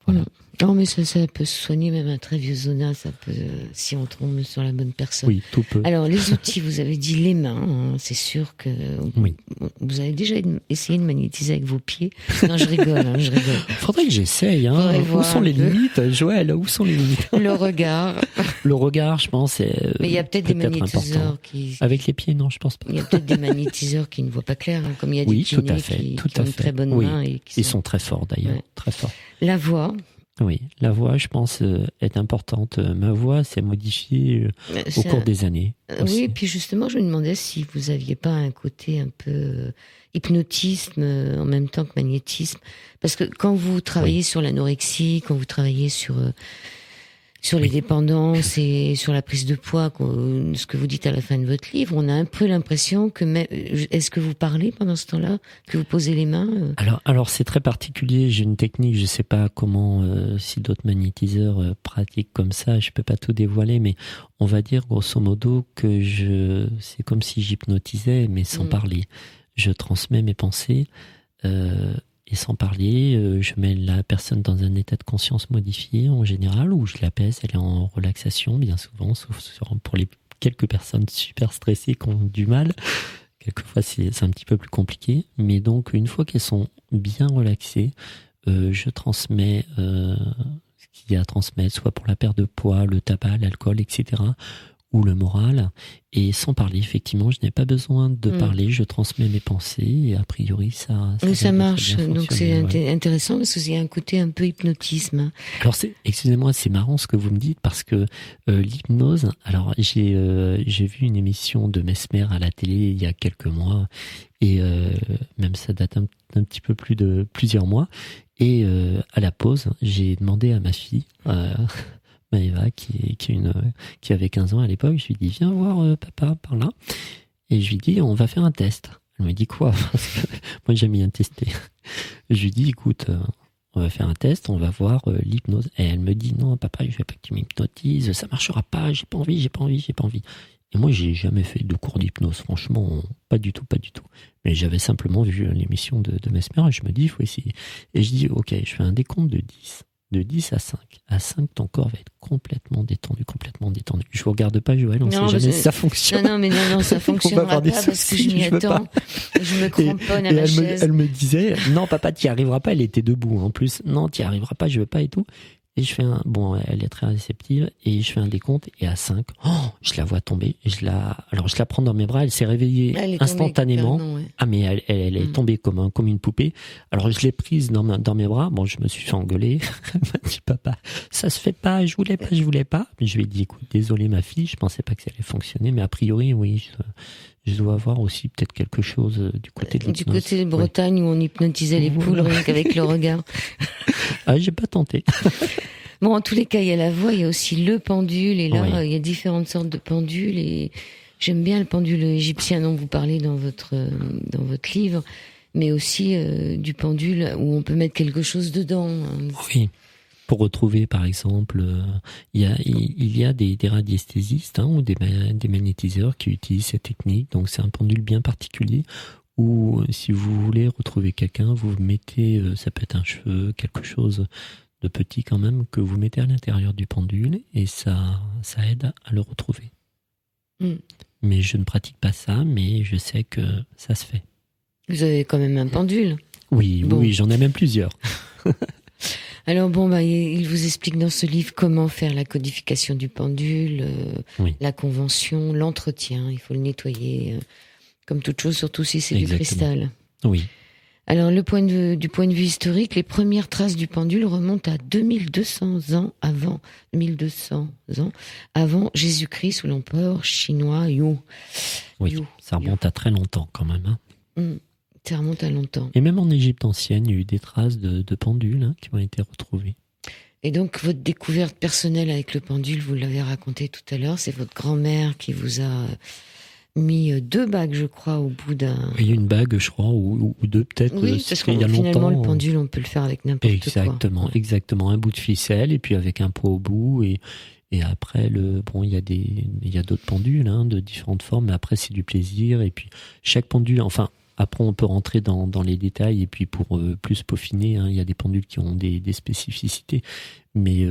Voilà. Non, mais ça peut se soigner, même un très vieux zona, ça peut, si on tombe sur la bonne personne. Oui, tout peut. Alors, les outils, vous avez dit les mains, hein, c'est sûr que vous avez déjà essayé de magnétiser avec vos pieds. Non, je rigole. Faudrait que j'essaye. Hein. Où sont les limites, Joël? Où sont les limites? Le regard. Le regard, je pense, c'est mais il y a peut-être des magnétiseurs qui... Avec les pieds, non, je pense pas. Il y a peut-être des magnétiseurs qui ne voient pas clair, hein, comme il y a des kinés qui ont une très bonne main. Et qui Ils sont très forts, d'ailleurs. Ouais. Très forts. La voix. Oui, la voix, je pense, est importante. Ma voix s'est modifiée au cours des années. Oui, et puis justement, je me demandais si vous aviez pas un côté un peu hypnotisme en même temps que magnétisme. Parce que quand vous travaillez sur l'anorexie, quand vous travaillez sur les dépendances et sur la prise de poids, ce que vous dites à la fin de votre livre, on a un peu l'impression que... Est-ce que vous parlez pendant ce temps-là? Que vous posez les mains? Alors c'est très particulier. J'ai une technique, je sais pas comment, si d'autres magnétiseurs pratiquent comme ça, je peux pas tout dévoiler, mais on va dire grosso modo que c'est comme si j'hypnotisais, mais sans parler. Je transmets mes pensées, et sans parler, je mets la personne dans un état de conscience modifié en général, où je l'apaise, elle est en relaxation bien souvent, sauf pour les quelques personnes super stressées qui ont du mal. Quelquefois c'est un petit peu plus compliqué, mais donc une fois qu'elles sont bien relaxées, je transmets ce qu'il y a à transmettre, soit pour la perte de poids, le tabac, l'alcool, etc., ou le moral, et sans parler, effectivement, je n'ai pas besoin de parler, je transmets mes pensées, et a priori, ça marche, donc c'est intéressant, parce qu'il y a un côté un peu hypnotisme. Alors, excusez-moi, c'est marrant ce que vous me dites, parce que l'hypnose, alors j'ai vu une émission de Mesmer à la télé il y a quelques mois, et même ça date un petit peu plus de plusieurs mois, et à la pause, j'ai demandé à ma fille... Maëva, qui avait 15 ans à l'époque, je lui dis viens voir papa par là, et je lui dis on va faire un test. Elle me dit quoi? Parce que moi j'aime bien tester. Je lui dis écoute, on va faire un test, on va voir l'hypnose. Et elle me dit non papa, je veux pas que tu m'hypnotises, ça marchera pas, j'ai pas envie. Et moi j'ai jamais fait de cours d'hypnose, franchement, pas du tout. Mais j'avais simplement vu l'émission de Mesmer et je me dis il faut essayer. Et je dis ok, je fais un décompte de 10. De 10 à 5. À 5, ton corps va être complètement détendu. Je vous regarde pas, Joël, on sait jamais si ça fonctionne. Non, ça fonctionnera pas parce que je m'y attends. Je me cramponne à ma chaise. Elle me disait, non, papa, t'y arriveras pas. Elle était debout, en plus. Non, t'y arriveras pas, je veux pas et tout. Et je fais elle est très réceptive, et je fais un décompte, et à 5, je la vois tomber, alors je la prends dans mes bras, elle s'est réveillée instantanément. Ah, mais elle est tombée comme une poupée. Alors je l'ai prise dans mes bras, je me suis fait engueuler. Elle m'a dit, papa, ça se fait pas, je voulais pas. Mais je lui ai dit, écoute, désolé ma fille, je pensais pas que ça allait fonctionner, mais a priori, oui, je dois avoir aussi peut-être quelque chose du côté de l'hypnose. Du côté de Bretagne, où on hypnotisait les poules rien qu'avec le regard. Ah, j'ai pas tenté. Bon, en tous les cas, il y a la voix, il y a aussi le pendule, et là, il y a différentes sortes de pendules, et j'aime bien le pendule égyptien dont vous parlez dans votre livre, mais aussi du pendule où on peut mettre quelque chose dedans. Oui. Pour retrouver, par exemple, il y a des radiesthésistes ou des magnétiseurs qui utilisent cette technique. Donc, c'est un pendule bien particulier où, si vous voulez retrouver quelqu'un, vous mettez, ça peut être un cheveu, quelque chose de petit quand même, que vous mettez à l'intérieur du pendule, et ça aide à le retrouver. Mais je ne pratique pas ça, mais je sais que ça se fait. Vous avez quand même un pendule? Oui, j'en ai même plusieurs. Alors il vous explique dans ce livre comment faire la codification du pendule, la convention, l'entretien, il faut le nettoyer, comme toute chose, surtout si c'est du cristal. Oui. Alors du point de vue historique, les premières traces du pendule remontent à 2200 ans avant Jésus-Christ, sous l'empereur chinois Yu. Oui, ça remonte à très longtemps quand même. Ça remonte à longtemps. Et même en Égypte ancienne, il y a eu des traces de pendules qui ont été retrouvées. Et donc, votre découverte personnelle avec le pendule, vous l'avez raconté tout à l'heure, c'est votre grand-mère qui vous a mis 2 bagues, je crois, au bout d'un... Il y a une bague, je crois, ou 2 peut-être. Oui, parce que finalement, le pendule, on peut le faire avec n'importe quoi. Exactement. Un bout de ficelle, et puis avec un pot au bout, et Et après, il y a d'autres pendules, de différentes formes, mais après, c'est du plaisir. Et puis, chaque pendule, enfin, après, on peut rentrer dans les détails. Et puis, pour plus peaufiner, il y a des pendules qui ont des spécificités. Mais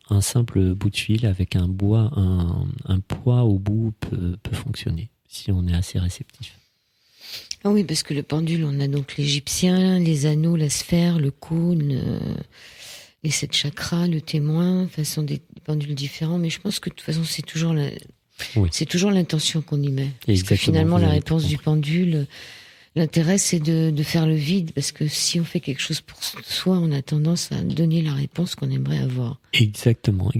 un simple bout de fil avec un poids au bout peut fonctionner, si on est assez réceptif. Ah oui, parce que le pendule, on a donc l'égyptien, les anneaux, la sphère, le cône, les 7 chakras, le témoin, enfin, ce sont des pendules différents, mais je pense que de toute façon, c'est toujours l'intention qu'on y met. Parce que finalement, la réponse du pendule, l'intérêt, c'est de faire le vide, parce que si on fait quelque chose pour soi, on a tendance à donner la réponse qu'on aimerait avoir. Exactement.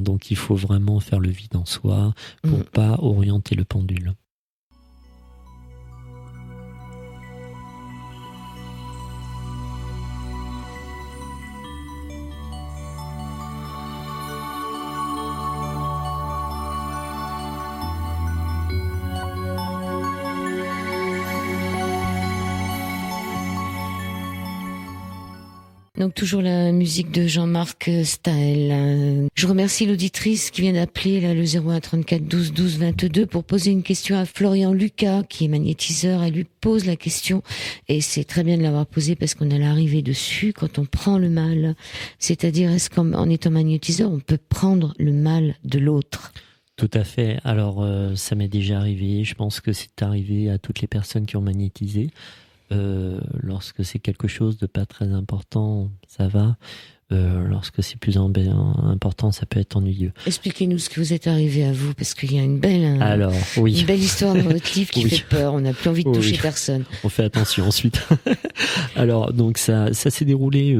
Donc, il faut vraiment faire le vide en soi pour pas orienter le pendule. Donc toujours la musique de Jean-Marc Staël. Je remercie l'auditrice qui vient d'appeler là, le 01 34 12 12 22 pour poser une question à Florian Lucas qui est magnétiseur. Elle lui pose la question et c'est très bien de l'avoir posée parce qu'on a l'arrivée dessus quand on prend le mal. C'est-à-dire est-ce qu'en étant magnétiseur on peut prendre le mal de l'autre? Tout à fait. Alors ça m'est déjà arrivé. Je pense que c'est arrivé à toutes les personnes qui ont magnétisé. Lorsque c'est quelque chose de pas très important, ça va. Lorsque c'est plus important, ça peut être ennuyeux. Expliquez-nous ce qui vous est arrivé à vous, parce qu'il y a une belle histoire dans votre livre qui fait peur. On n'a plus envie de toucher personne. On fait attention ensuite. Alors, donc ça s'est déroulé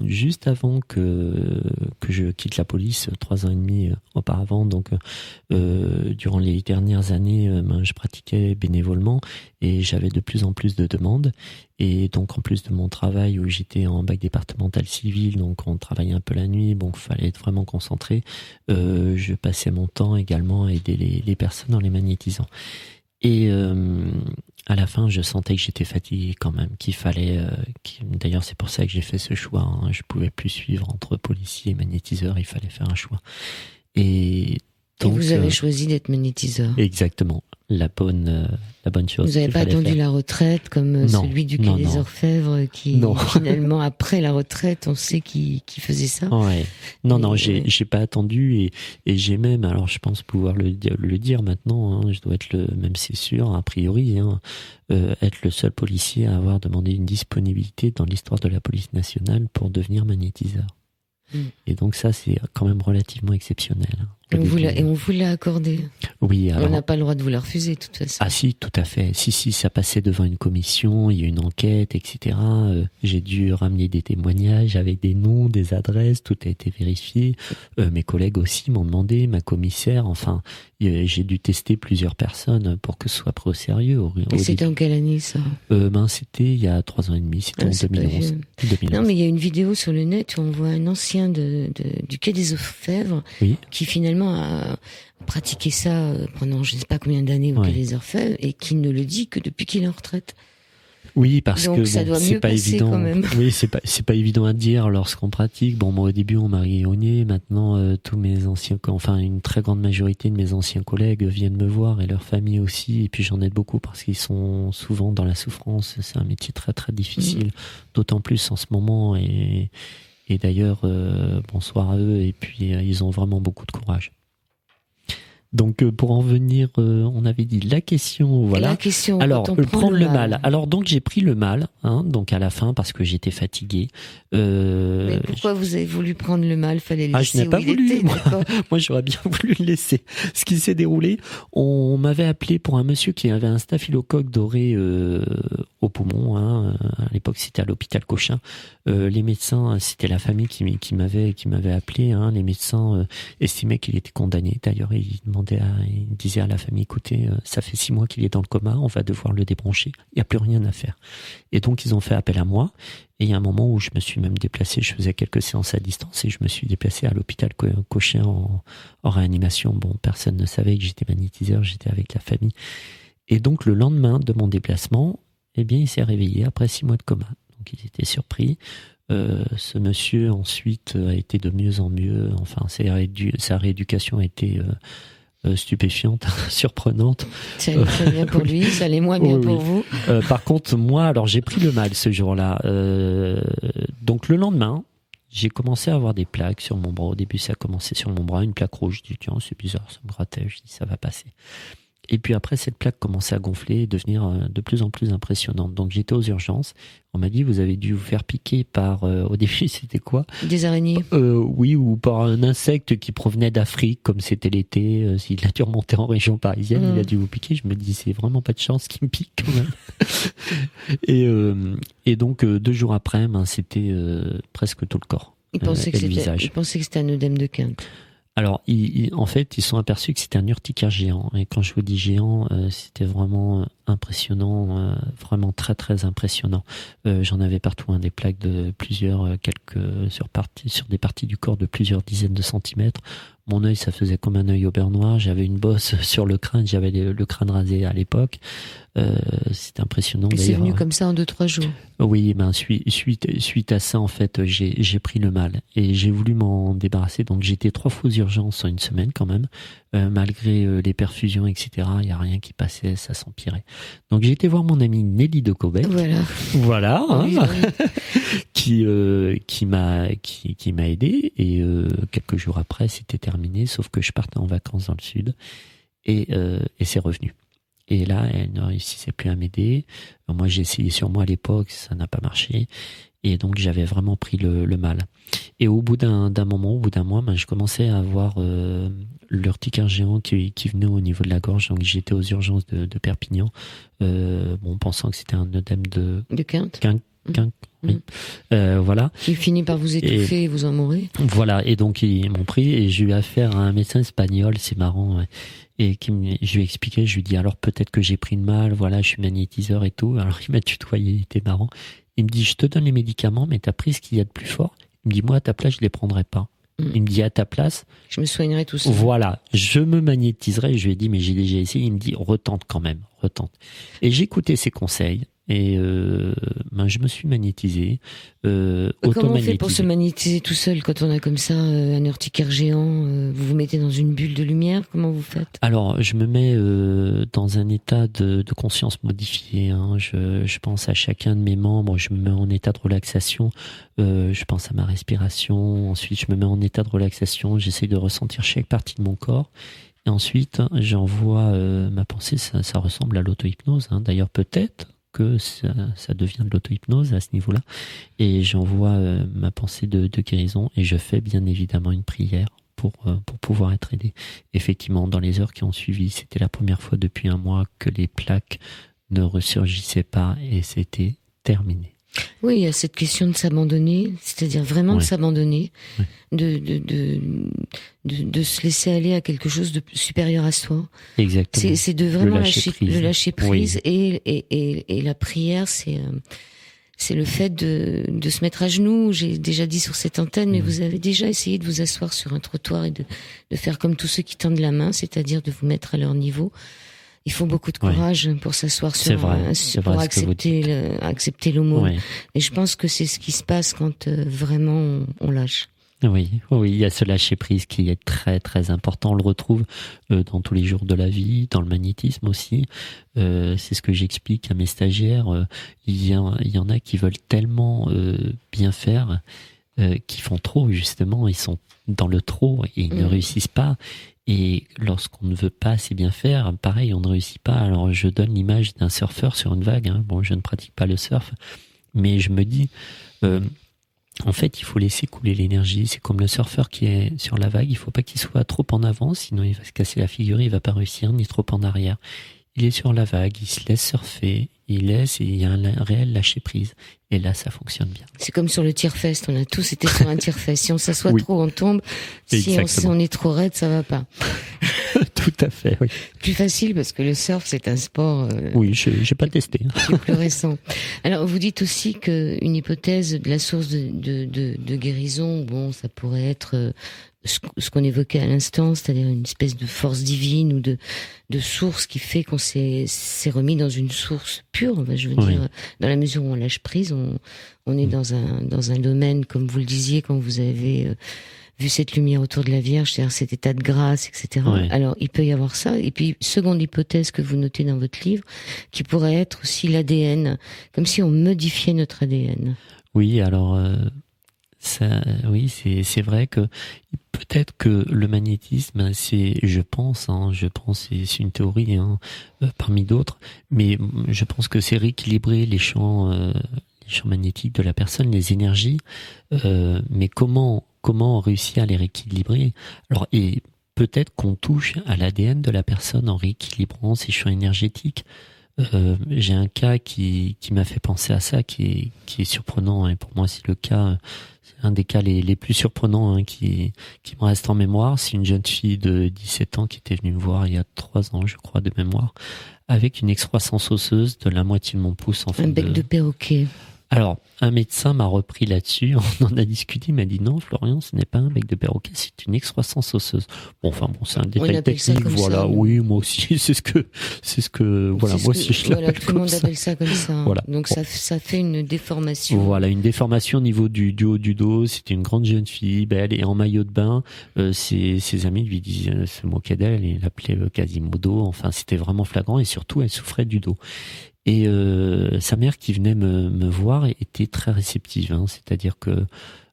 juste avant que je quitte la police, 3 ans et demi auparavant. Donc, durant les dernières années, je pratiquais bénévolement et j'avais de plus en plus de demandes. Et donc, en plus de mon travail où j'étais en bac départemental civil, donc on travaillait un peu la nuit, bon, il fallait être vraiment concentré. Je passais mon temps également à aider les personnes en les magnétisant. Et à la fin, je sentais que j'étais fatigué quand même, qu'il fallait... d'ailleurs, c'est pour ça que j'ai fait ce choix. Je pouvais plus suivre entre policier et magnétiseur, il fallait faire un choix. Et donc, vous avez choisi d'être magnétiseur. Exactement. La bonne chose. Vous n'avez pas attendu la retraite comme celui du Quai des Orfèvres qui finalement après la retraite on sait qui faisait ça. Ouais. Non, j'ai pas attendu et j'ai même, alors je pense pouvoir le dire maintenant, je dois être même c'est sûr a priori, être le seul policier à avoir demandé une disponibilité dans l'histoire de la police nationale pour devenir magnétiseur. Et donc ça c'est quand même relativement exceptionnel. Et on vous l'a accordé. Oui. Alors, on n'a pas le droit de vous la refuser, de toute façon. Ah si, tout à fait. Si, ça passait devant une commission, il y a une enquête, etc. J'ai dû ramener des témoignages avec des noms, des adresses, tout a été vérifié. Mes collègues aussi m'ont demandé, ma commissaire, enfin, j'ai dû tester plusieurs personnes pour que ce soit pris au sérieux. Et c'était en quelle année, ça? C'était il y a 3 ans et demi, c'était en 2011. Non, mais il y a une vidéo sur le net où on voit un ancien du Quai des Orfèvres qui finalement a pratiqué ça pendant je ne sais pas combien d'années au Quai des Orfèvres et qui ne le dit que depuis qu'il est en retraite. Oui, parce donc, que ça doit c'est mieux pas passer évident. Quand même. Oui, c'est pas évident à dire lorsqu'on pratique. Bon, moi au début on m'a grillonné. Maintenant, tous mes anciens, enfin une très grande majorité de mes anciens collègues viennent me voir et leur famille aussi. Et puis j'en aide beaucoup parce qu'ils sont souvent dans la souffrance. C'est un métier très très difficile, d'autant plus en ce moment. Et d'ailleurs, bonsoir à eux. Et puis ils ont vraiment beaucoup de courage. Donc pour en venir, on avait dit la question, voilà. La question. Alors prendre le mal. Alors donc j'ai pris le mal, donc à la fin parce que j'étais fatigué. Mais pourquoi vous avez voulu prendre le mal? Fallait le laisser je n'ai pas voulu. Était, moi j'aurais bien voulu le laisser. Ce qui s'est déroulé, on m'avait appelé pour un monsieur qui avait un staphylocoque doré au poumon. À l'époque c'était à l'hôpital Cochin. Les médecins, c'était la famille qui m'avait appelé. Les médecins estimaient qu'il était condamné. D'ailleurs il disait à la famille, écoutez, ça fait 6 mois qu'il est dans le coma, on va devoir le débrancher, il n'y a plus rien à faire. Et donc ils ont fait appel à moi, et il y a un moment où je me suis même déplacé, je faisais quelques séances à distance, et je me suis déplacé à l'hôpital Cochin en réanimation. Bon, personne ne savait que j'étais magnétiseur, j'étais avec la famille. Et donc le lendemain de mon déplacement, il s'est réveillé après 6 mois de coma. Donc ils étaient surpris. Ce monsieur ensuite a été de mieux en mieux. Enfin, sa rééducation a été stupéfiante, surprenante. Ça allait très bien pour lui, ça allait moins bien pour vous. Par contre, moi, alors j'ai pris le mal ce jour-là. Donc le lendemain, j'ai commencé à avoir des plaques sur mon bras. Au début, ça a commencé sur mon bras, une plaque rouge. Je dis tiens, c'est bizarre, ça me grattait. Je dis ça va passer. Et puis après, cette plaque commençait à gonfler et devenir de plus en plus impressionnante. Donc j'étais aux urgences. On m'a dit, vous avez dû vous faire piquer par, au début, c'était quoi? Des araignées. Oui, ou par un insecte qui provenait d'Afrique, comme c'était l'été. S'il a dû remonter en région parisienne, il a dû vous piquer. Je me dis, c'est vraiment pas de chance qu'il me pique quand même. Et donc, 2 jours après, c'était presque tout le corps. Il pensait que c'était un œdème de Quinte. Alors, en fait, ils sont aperçus que c'était un urticaire géant. Et quand je vous dis géant, c'était vraiment impressionnant, vraiment très très impressionnant. J'en avais partout, des plaques de sur des parties du corps de plusieurs dizaines de centimètres. Mon œil, ça faisait comme un œil au beurre noir. J'avais une bosse sur le crâne. J'avais le crâne rasé à l'époque. C'était impressionnant. Et c'est venu comme ça en 2-3 jours. Oui, suite à ça, en fait, j'ai pris le mal et j'ai voulu m'en débarrasser. Donc, j'étais 3 fois aux urgences en une semaine quand même. Malgré les perfusions, etc., il n'y a rien qui passait, ça s'empirait. Donc, j'ai été voir mon amie Nelly de Caubec. Voilà. Oui. qui m'a aidé et quelques jours après, c'était terminé. Sauf que je partais en vacances dans le sud et c'est revenu. Et là, elle ne réussissait plus à m'aider. Moi, j'ai essayé sur moi à l'époque, ça n'a pas marché. Et donc, j'avais vraiment pris le mal. Et au bout d'un moment, au bout d'un mois, je commençais à avoir l'urticaire géant qui venait au niveau de la gorge. Donc, j'étais aux urgences de Perpignan, pensant que c'était un œdème de Quinte. Oui. Voilà. Qui finit par vous étouffer et vous en mourrez. Voilà. Et donc, ils m'ont pris et j'ai eu affaire à un médecin espagnol, c'est marrant. Ouais. Et je lui ai expliqué, je lui ai dit, alors peut-être que j'ai pris le mal, voilà, je suis magnétiseur et tout. Alors, il m'a tutoyé, il était marrant. Il me dit, je te donne les médicaments, mais t'as pris ce qu'il y a de plus fort. Il me dit, moi, à ta place, je les prendrai pas. Il me dit, à ta place, je me soignerai tout seul. Voilà, je me magnétiserai. Je lui ai dit, mais j'ai déjà essayé. Il me dit, retente quand même, retente. Et j'ai écouté ses conseils. Et je me suis magnétisé. Comment on fait pour se magnétiser tout seul quand on a comme ça un urticaire géant? Vous vous mettez dans une bulle de lumière? Comment vous faites? Alors, je me mets dans un état de conscience modifié. Je pense à chacun de mes membres. Je me mets en état de relaxation. Je pense à ma respiration. Ensuite, je me mets en état de relaxation. J'essaie de ressentir chaque partie de mon corps. Et ensuite, j'envoie ma pensée. Ça ressemble à l'auto-hypnose. D'ailleurs, peut-être que ça devient de l'auto-hypnose à ce niveau-là. Et j'envoie ma pensée de guérison et je fais bien évidemment une prière pour pouvoir être aidé. Effectivement, dans les heures qui ont suivi, c'était la première fois depuis 1 mois que les plaques ne ressurgissaient pas et c'était terminé. Oui, il y a cette question de s'abandonner, c'est-à-dire vraiment de s'abandonner, de se laisser aller à quelque chose de supérieur à soi. Exactement. C'est de vraiment le lâcher prise. Oui. Et la prière, c'est le fait de se mettre à genoux. J'ai déjà dit sur cette antenne, mais vous avez déjà essayé de vous asseoir sur un trottoir et de faire comme tous ceux qui tendent la main, c'est-à-dire de vous mettre à leur niveau. Il faut beaucoup de courage pour s'asseoir pour accepter le mot. Oui. Et je pense que c'est ce qui se passe quand vraiment on lâche. Oui, il y a ce lâcher prise qui est très très important. On le retrouve dans tous les jours de la vie, dans le magnétisme aussi. C'est ce que j'explique à mes stagiaires. Il y en a qui veulent tellement bien faire, qui font trop justement. Ils sont dans le trop et ils ne réussissent pas. Et lorsqu'on ne veut pas assez bien faire, pareil, on ne réussit pas. Alors je donne l'image d'un surfeur sur une vague. Bon, je ne pratique pas le surf, mais je me dis, en fait, il faut laisser couler l'énergie. C'est comme le surfeur qui est sur la vague. Il faut pas qu'il soit trop en avant, sinon il va se casser la figure, il va pas réussir, ni trop en arrière. Il est sur la vague, il se laisse surfer, il y a un réel lâcher prise. Et là, ça fonctionne bien. C'est comme sur le tire-fest. On a tous été sur un tire-fest. Si on s'assoit trop, on tombe. Si on est trop raide, ça va pas. Tout Tout à fait, oui. Plus facile parce que le surf, c'est un sport. Oui, j'ai pas testé. Qui est plus récent. Alors, vous dites aussi que une hypothèse de la source de guérison, bon, ça pourrait être ce qu'on évoquait à l'instant, c'est-à-dire une espèce de force divine ou de source qui fait qu'on s'est remis dans une source pure. Je veux dire, dans la mesure où on lâche prise, on est dans un domaine, comme vous le disiez, quand vous avez vu cette lumière autour de la Vierge, c'est-à-dire cet état de grâce, etc. Ouais. Alors, il peut y avoir ça. Et puis, seconde hypothèse que vous notez dans votre livre, qui pourrait être aussi l'ADN, comme si on modifiait notre ADN. Oui, alors, oui, c'est vrai que peut-être que le magnétisme, je pense, c'est une théorie parmi d'autres, mais je pense que c'est rééquilibrer les champs magnétiques de la personne, les énergies, mais comment on réussit à les rééquilibrer? Alors, et peut-être qu'on touche à l'ADN de la personne en rééquilibrant ses champs énergétiques. J'ai un cas qui m'a fait penser à ça, qui est surprenant, et pour moi c'est le cas, c'est un des cas les plus surprenants qui me reste en mémoire. C'est une jeune fille de 17 ans qui était venue me voir il y a 3 ans, je crois, de mémoire, avec une excroissance osseuse de la moitié de mon pouce. Un bec de perroquet. Alors, un médecin m'a repris là-dessus, on en a discuté, il m'a dit non, Florian, ce n'est pas un bec de perroquet, c'est une excroissance osseuse. Bon, c'est un détail technique, voilà. Ça, oui, moi aussi, c'est ce que, voilà, moi aussi je l'appelle comme ça. Tout le monde appelle ça comme ça. Voilà. Donc ça fait une déformation. Voilà, une déformation au niveau du haut du dos. C'était une grande jeune fille, belle et en maillot de bain. Ses amis lui disaient, se moquaient d'elle, et l'appelaient Quasimodo. Enfin, c'était vraiment flagrant, et surtout, elle souffrait du dos. Et sa mère qui venait me voir était très réceptive, c'est-à-dire que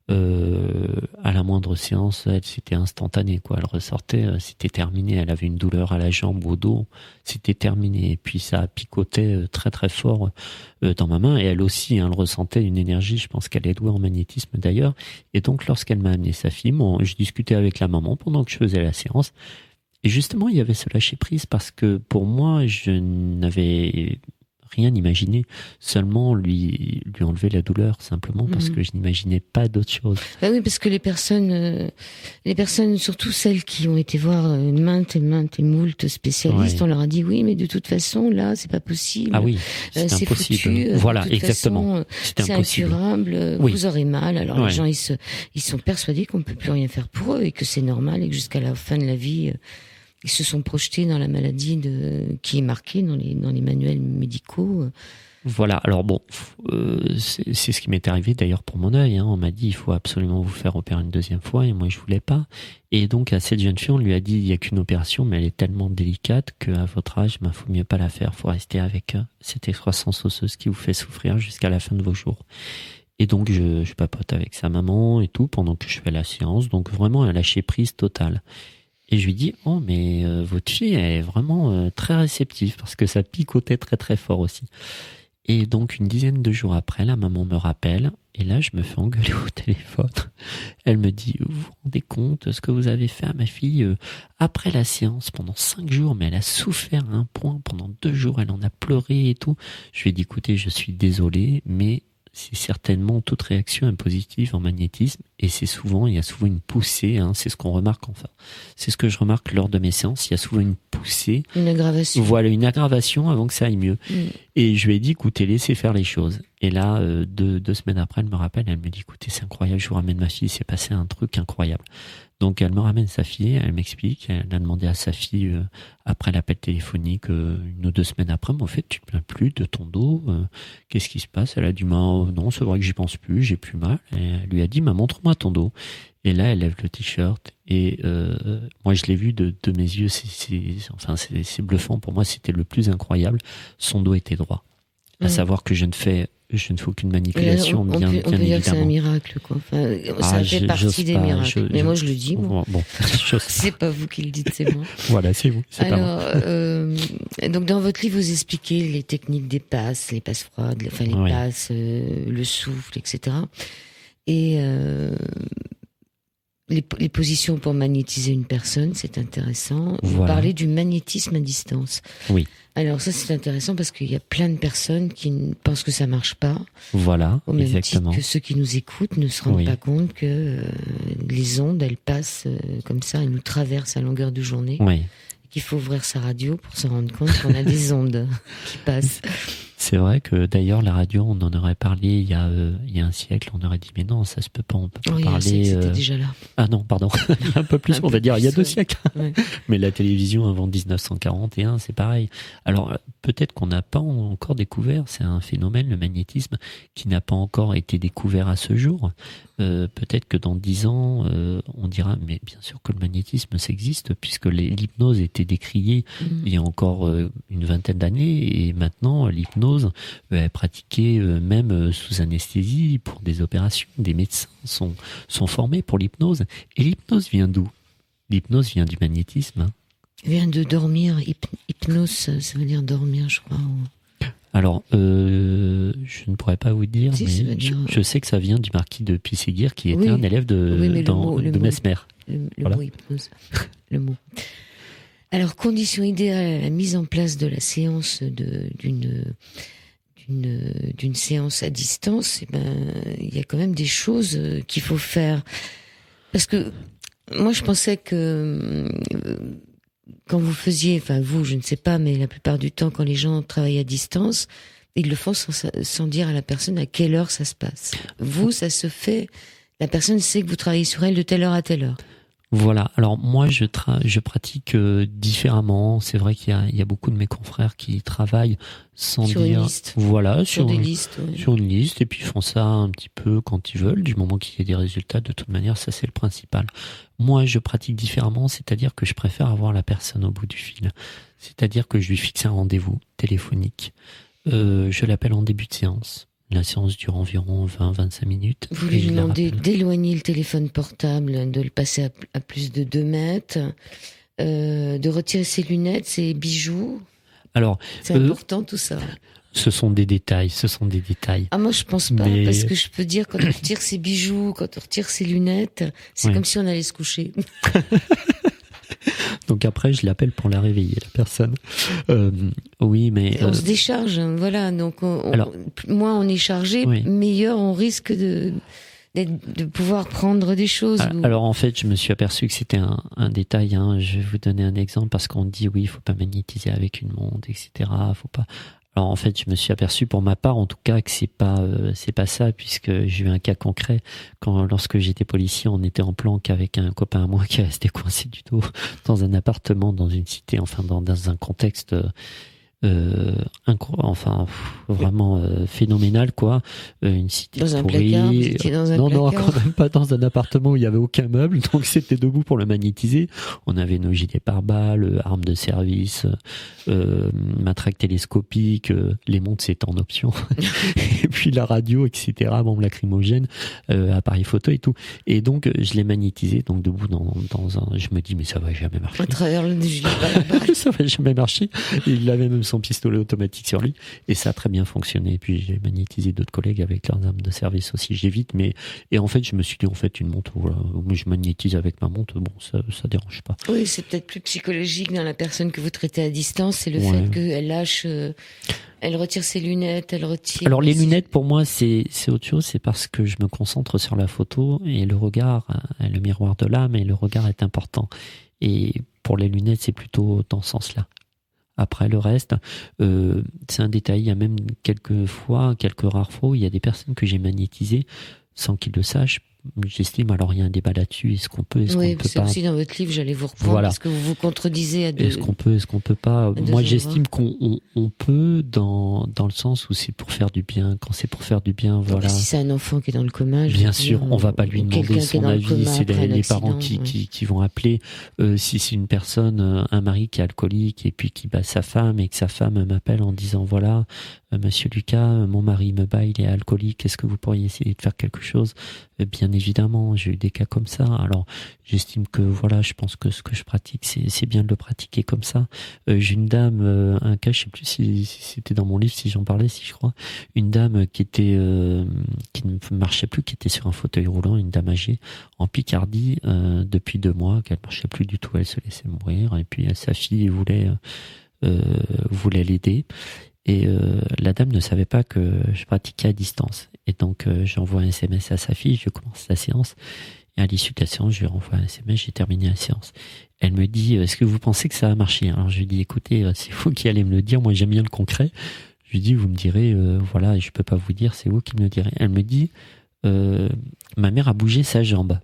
à la moindre séance, c'était instantané, quoi. Elle ressortait, c'était terminé. Elle avait une douleur à la jambe, au dos, c'était terminé. Et puis ça picotait très très fort dans ma main. Et elle aussi, elle ressentait une énergie. Je pense qu'elle est douée en magnétisme d'ailleurs. Et donc lorsqu'elle m'a amené sa fille, je discutais avec la maman pendant que je faisais la séance. Et justement, il y avait ce lâcher prise parce que pour moi, je n'avais rien imaginé, seulement lui enlever la douleur, simplement parce que je n'imaginais pas d'autre chose. Ah oui, parce que les personnes, surtout celles qui ont été voir maintes et moult spécialistes, on leur a dit oui, mais de toute façon, là, c'est pas possible. Ah oui, c'est impossible. Foutu, voilà, exactement. C'est incurable, vous aurez mal. Alors les gens, ils sont persuadés qu'on peut plus rien faire pour eux et que c'est normal et que jusqu'à la fin de la vie, ils se sont projetés dans la maladie qui est marquée dans les manuels médicaux. Voilà. Alors bon, c'est ce qui m'est arrivé d'ailleurs pour mon œil. On m'a dit il faut absolument vous faire opérer une deuxième fois, et moi je voulais pas. Et donc à cette jeune fille, on lui a dit il y a qu'une opération, mais elle est tellement délicate qu'à votre âge, faut mieux pas la faire. Faut rester avec cette excroissance osseuse qui vous fait souffrir jusqu'à la fin de vos jours. Et donc je papote avec sa maman et tout pendant que je fais la séance. Donc vraiment un lâcher prise total. Et je lui dis, oh, mais votre fille elle est vraiment très réceptive, parce que ça picotait très très fort aussi. Et donc une dizaine de jours après, la maman me rappelle, et là je me fais engueuler au téléphone. Elle me dit, vous vous rendez compte de ce que vous avez fait à ma fille après la séance pendant 5 jours, mais elle a souffert à un point, pendant 2 jours, elle en a pleuré et tout. Je lui ai dit, écoutez, je suis désolé, mais c'est certainement toute réaction est positive en magnétisme, et il y a souvent une poussée, c'est ce qu'on remarque, enfin. C'est ce que je remarque lors de mes séances, il y a souvent une poussée. Une aggravation. Voilà, une aggravation avant que ça aille mieux. Et je lui ai dit, écoutez, laissez faire les choses. Et là, 2 semaines après, elle me rappelle, elle me dit, écoutez, c'est incroyable, je vous ramène ma fille, il s'est passé un truc incroyable. Donc elle me ramène sa fille, elle m'explique, elle a demandé à sa fille, après l'appel téléphonique, 1 ou 2 semaines après, mais en fait, tu te plains plus de ton dos, qu'est-ce qui se passe? Elle a dit, non, c'est vrai que j'y pense plus, j'ai plus mal. Et elle lui a dit, montre-moi ton dos. Et là, elle lève le t-shirt, et moi je l'ai vu de mes yeux, c'est bluffant, pour moi c'était le plus incroyable, son dos était droit. À savoir que je ne fais aucune manipulation, bien évidemment. On peut dire que c'est un miracle, quoi. Enfin, ça fait partie des miracles. Mais moi, je le dis, moi. Bon, c'est pas vous qui le dites, c'est moi. Voilà, c'est vous. C'est alors, donc dans votre livre, vous expliquez les techniques des passes, les passes froides, les passes, le souffle, etc. Et les positions pour magnétiser une personne, c'est intéressant. Vous parlez du magnétisme à distance. Oui. Alors ça, c'est intéressant parce qu'il y a plein de personnes qui pensent que ça marche pas. Voilà, au même exactement. titre que ceux qui nous écoutent ne se rendent pas compte que les ondes, elles passent comme ça, elles nous traversent à longueur de journée. Oui. qu'il faut ouvrir sa radio pour se rendre compte qu'on a des ondes qui passent. C'est vrai que d'ailleurs la radio, on en aurait parlé il y a un siècle, on aurait dit mais non, ça se peut pas, on peut pas parler. C'était déjà là. Ah non, pardon, un peu plus, on va dire il y a 2 siècles. Ouais. Mais la télévision avant 1941, c'est pareil. Alors peut-être qu'on n'a pas encore découvert, c'est un phénomène, le magnétisme, qui n'a pas encore été découvert à ce jour. Peut-être que dans 10 ans, on dira mais bien sûr que le magnétisme ça existe puisque l'hypnose était décriée il y a encore une vingtaine d'années et maintenant l'hypnose est pratiquée même sous anesthésie pour des opérations. Des médecins sont formés pour l'hypnose. Et l'hypnose vient d'où? L'hypnose vient du magnétisme. Hein. Vient de dormir. Hypnose, ça veut dire dormir, je crois. Alors, je ne pourrais pas vous dire, Si, mais je sais que ça vient du marquis de Puységuire qui était un élève de Mesmer. Le mot hypnose. Le mot. Alors, condition idéale à la mise en place de la séance d'une séance à distance, il y a quand même des choses qu'il faut faire. Parce que moi, je pensais que quand vous faisiez, enfin vous, je ne sais pas, mais la plupart du temps, quand les gens travaillent à distance, ils le font sans dire à la personne à quelle heure ça se passe. Vous, ça se fait, la personne sait que vous travaillez sur elle de telle heure à telle heure. Voilà. Alors moi, je pratique différemment. C'est vrai qu'il y a beaucoup de mes confrères qui travaillent sans sur dire. Une liste. Voilà, sur des listes. Ouais. Sur une liste, et puis ils font ça un petit peu quand ils veulent, du moment qu'il y ait des résultats. De toute manière, ça c'est le principal. Moi, je pratique différemment, c'est-à-dire que je préfère avoir la personne au bout du fil. C'est-à-dire que je lui fixe un rendez-vous téléphonique. Je l'appelle en début de séance. La séance dure environ 20-25 minutes. Vous lui demandez d'éloigner le téléphone portable, de le passer à plus de 2 mètres, de retirer ses lunettes, ses bijoux. Alors, c'est important tout ça. Ce sont des détails. Ah, moi je pense pas, parce que je peux dire quand on retire ses bijoux, quand on retire ses lunettes, c'est comme si on allait se coucher. Donc après, je l'appelle pour la réveiller, la personne. Oui, mais... on se décharge, voilà. Donc, moins on est chargé, meilleur on risque de pouvoir prendre des choses. Alors en fait, je me suis aperçu que c'était un détail. Hein. Je vais vous donner un exemple, parce qu'on dit, oui, il faut pas magnétiser avec une montre, etc. Faut pas... Alors en fait, je me suis aperçu pour ma part, en tout cas, que c'est pas ça, puisque j'ai eu un cas concret lorsque j'étais policier, on était en planque avec un copain à moi qui restait coincé du dos dans un appartement, dans une cité, enfin dans un contexte vraiment phénoménal, quoi. Une cité dans pourrie. Un placard, Non, quand même pas dans un appartement où il y avait aucun meuble, donc c'était debout pour le magnétiser. On avait nos gilets pare-balles, armes de service, matraque télescopique, les montres c'était en option, et puis la radio, etc., bombe lacrymogène, appareil photo et tout. Et donc je l'ai magnétisé, donc debout dans un. Je me dis mais ça va jamais marcher. À travers le gilet pare-balles. Ça va jamais marcher. Il avait même son pistolet automatique sur lui, et ça a très bien fonctionné. Et puis j'ai magnétisé d'autres collègues avec leurs armes de service aussi. J'évite, et en fait je me suis dit, en fait une montre, voilà, je magnétise avec ma montre, bon, ça dérange pas. Oui, c'est peut-être plus psychologique dans la personne que vous traitez à distance, c'est le fait qu'elle lâche, elle retire ses lunettes, elle retire... Alors les lunettes, pour moi, c'est autre chose, c'est parce que je me concentre sur la photo, et le regard, le miroir de l'âme, et le regard est important. Et pour les lunettes, c'est plutôt dans ce sens-là. Après le reste, c'est un détail. Il y a même quelques rares fois, où il y a des personnes que j'ai magnétisées sans qu'ils le sachent. J'estime, alors il y a un débat là-dessus, est-ce qu'on peut, est-ce qu'on peut pas. C'est aussi dans votre livre, j'allais vous reprendre, parce que vous vous contredisez à deux. Est-ce qu'on peut pas. Moi, j'estime qu'on peut dans le sens où c'est pour faire du bien. Quand c'est pour faire du bien, voilà. Si c'est un enfant qui est dans le coma, bien sûr, on va pas lui demander son avis, c'est les parents qui vont appeler. Si c'est une personne, un mari qui est alcoolique, et puis qui bat sa femme, et que sa femme m'appelle en disant, voilà, Monsieur Lucas, mon mari me bat, il est alcoolique, est-ce que vous pourriez essayer de faire quelque chose? Bien évidemment, j'ai eu des cas comme ça. Alors, j'estime que, voilà, je pense que ce que je pratique, c'est bien de le pratiquer comme ça. J'ai une dame, un cas, je sais plus si c'était dans mon livre, si j'en parlais, si je crois, une dame qui ne marchait plus, qui était sur un fauteuil roulant, une dame âgée, en Picardie, depuis 2 mois, qu'elle marchait plus du tout, elle se laissait mourir, et puis sa fille voulait l'aider. Et la dame ne savait pas que je pratiquais à distance. Et donc j'envoie un SMS à sa fille, je commence la séance, Et à l'issue de la séance, je lui renvoie un SMS, j'ai terminé la séance. Elle me dit, est-ce que vous pensez que ça va marcher? Alors je lui dis, écoutez, c'est vous qui allez me le dire, moi j'aime bien le concret. Je lui dis, vous me direz, voilà, je peux pas vous dire, c'est vous qui me le direz. Elle me dit, ma mère a bougé sa jambe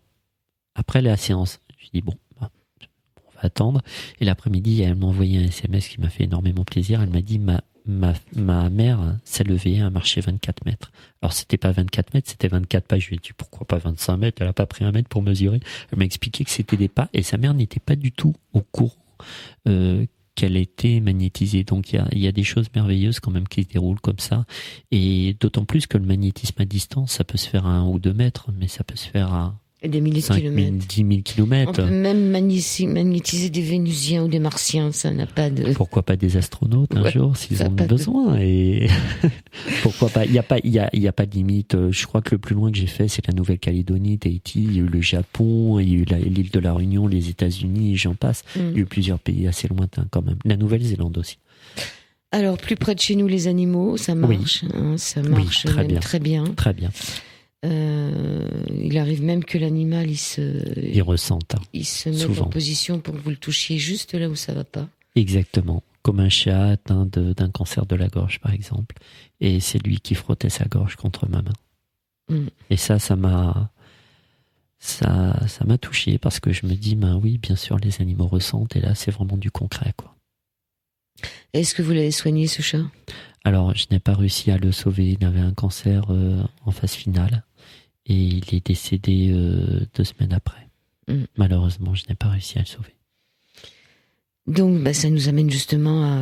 après la séance. Je lui dis, bon, on va attendre. Et l'après-midi, elle m'a envoyé un SMS qui m'a fait énormément plaisir. Elle m'a dit, ma mère s'est levée à marcher 24 mètres. Alors c'était pas 24 mètres, c'était 24 pas. Je lui ai dit, pourquoi pas 25 mètres? Elle a pas pris un mètre pour mesurer. Elle m'a expliqué que c'était des pas, et sa mère n'était pas du tout au courant qu'elle était magnétisée. Donc il y a des choses merveilleuses quand même qui se déroulent comme ça, et d'autant plus que le magnétisme à distance, ça peut se faire à 1 ou 2 mètres, mais ça peut se faire à des milliers de 5 000, kilomètres. 10 000 kilomètres. On peut même magnétiser des Vénusiens ou des Martiens, ça n'a pas de... Pourquoi pas des astronautes un jour, s'ils en ont besoin, et pourquoi pas. Il y a pas de limite. Je crois que le plus loin que j'ai fait, c'est la Nouvelle-Calédonie, Tahiti, il y a eu le Japon, il y a eu l'île de la Réunion, les États-Unis, et j'en passe. Il y a eu plusieurs pays assez lointains quand même. La Nouvelle-Zélande aussi. Alors, plus près de chez nous, les animaux, ça marche. Oui. Ça marche très bien. Très bien. Très bien. Il arrive même que l'animal, il ressente. Il se met en position pour que vous le touchiez juste là où ça va pas. Exactement. Comme un chat atteint d'un cancer de la gorge, par exemple. Et c'est lui qui frottait sa gorge contre ma main. Et ça m'a touché, parce que je me dis, oui, bien sûr, les animaux ressentent, et là, c'est vraiment du concret, quoi. Est-ce que vous l'avez soigné, ce chat? Alors, je n'ai pas réussi à le sauver. Il avait un cancer en phase finale, et il est décédé 2 semaines après. Malheureusement, je n'ai pas réussi à le sauver. Donc, ça nous amène justement à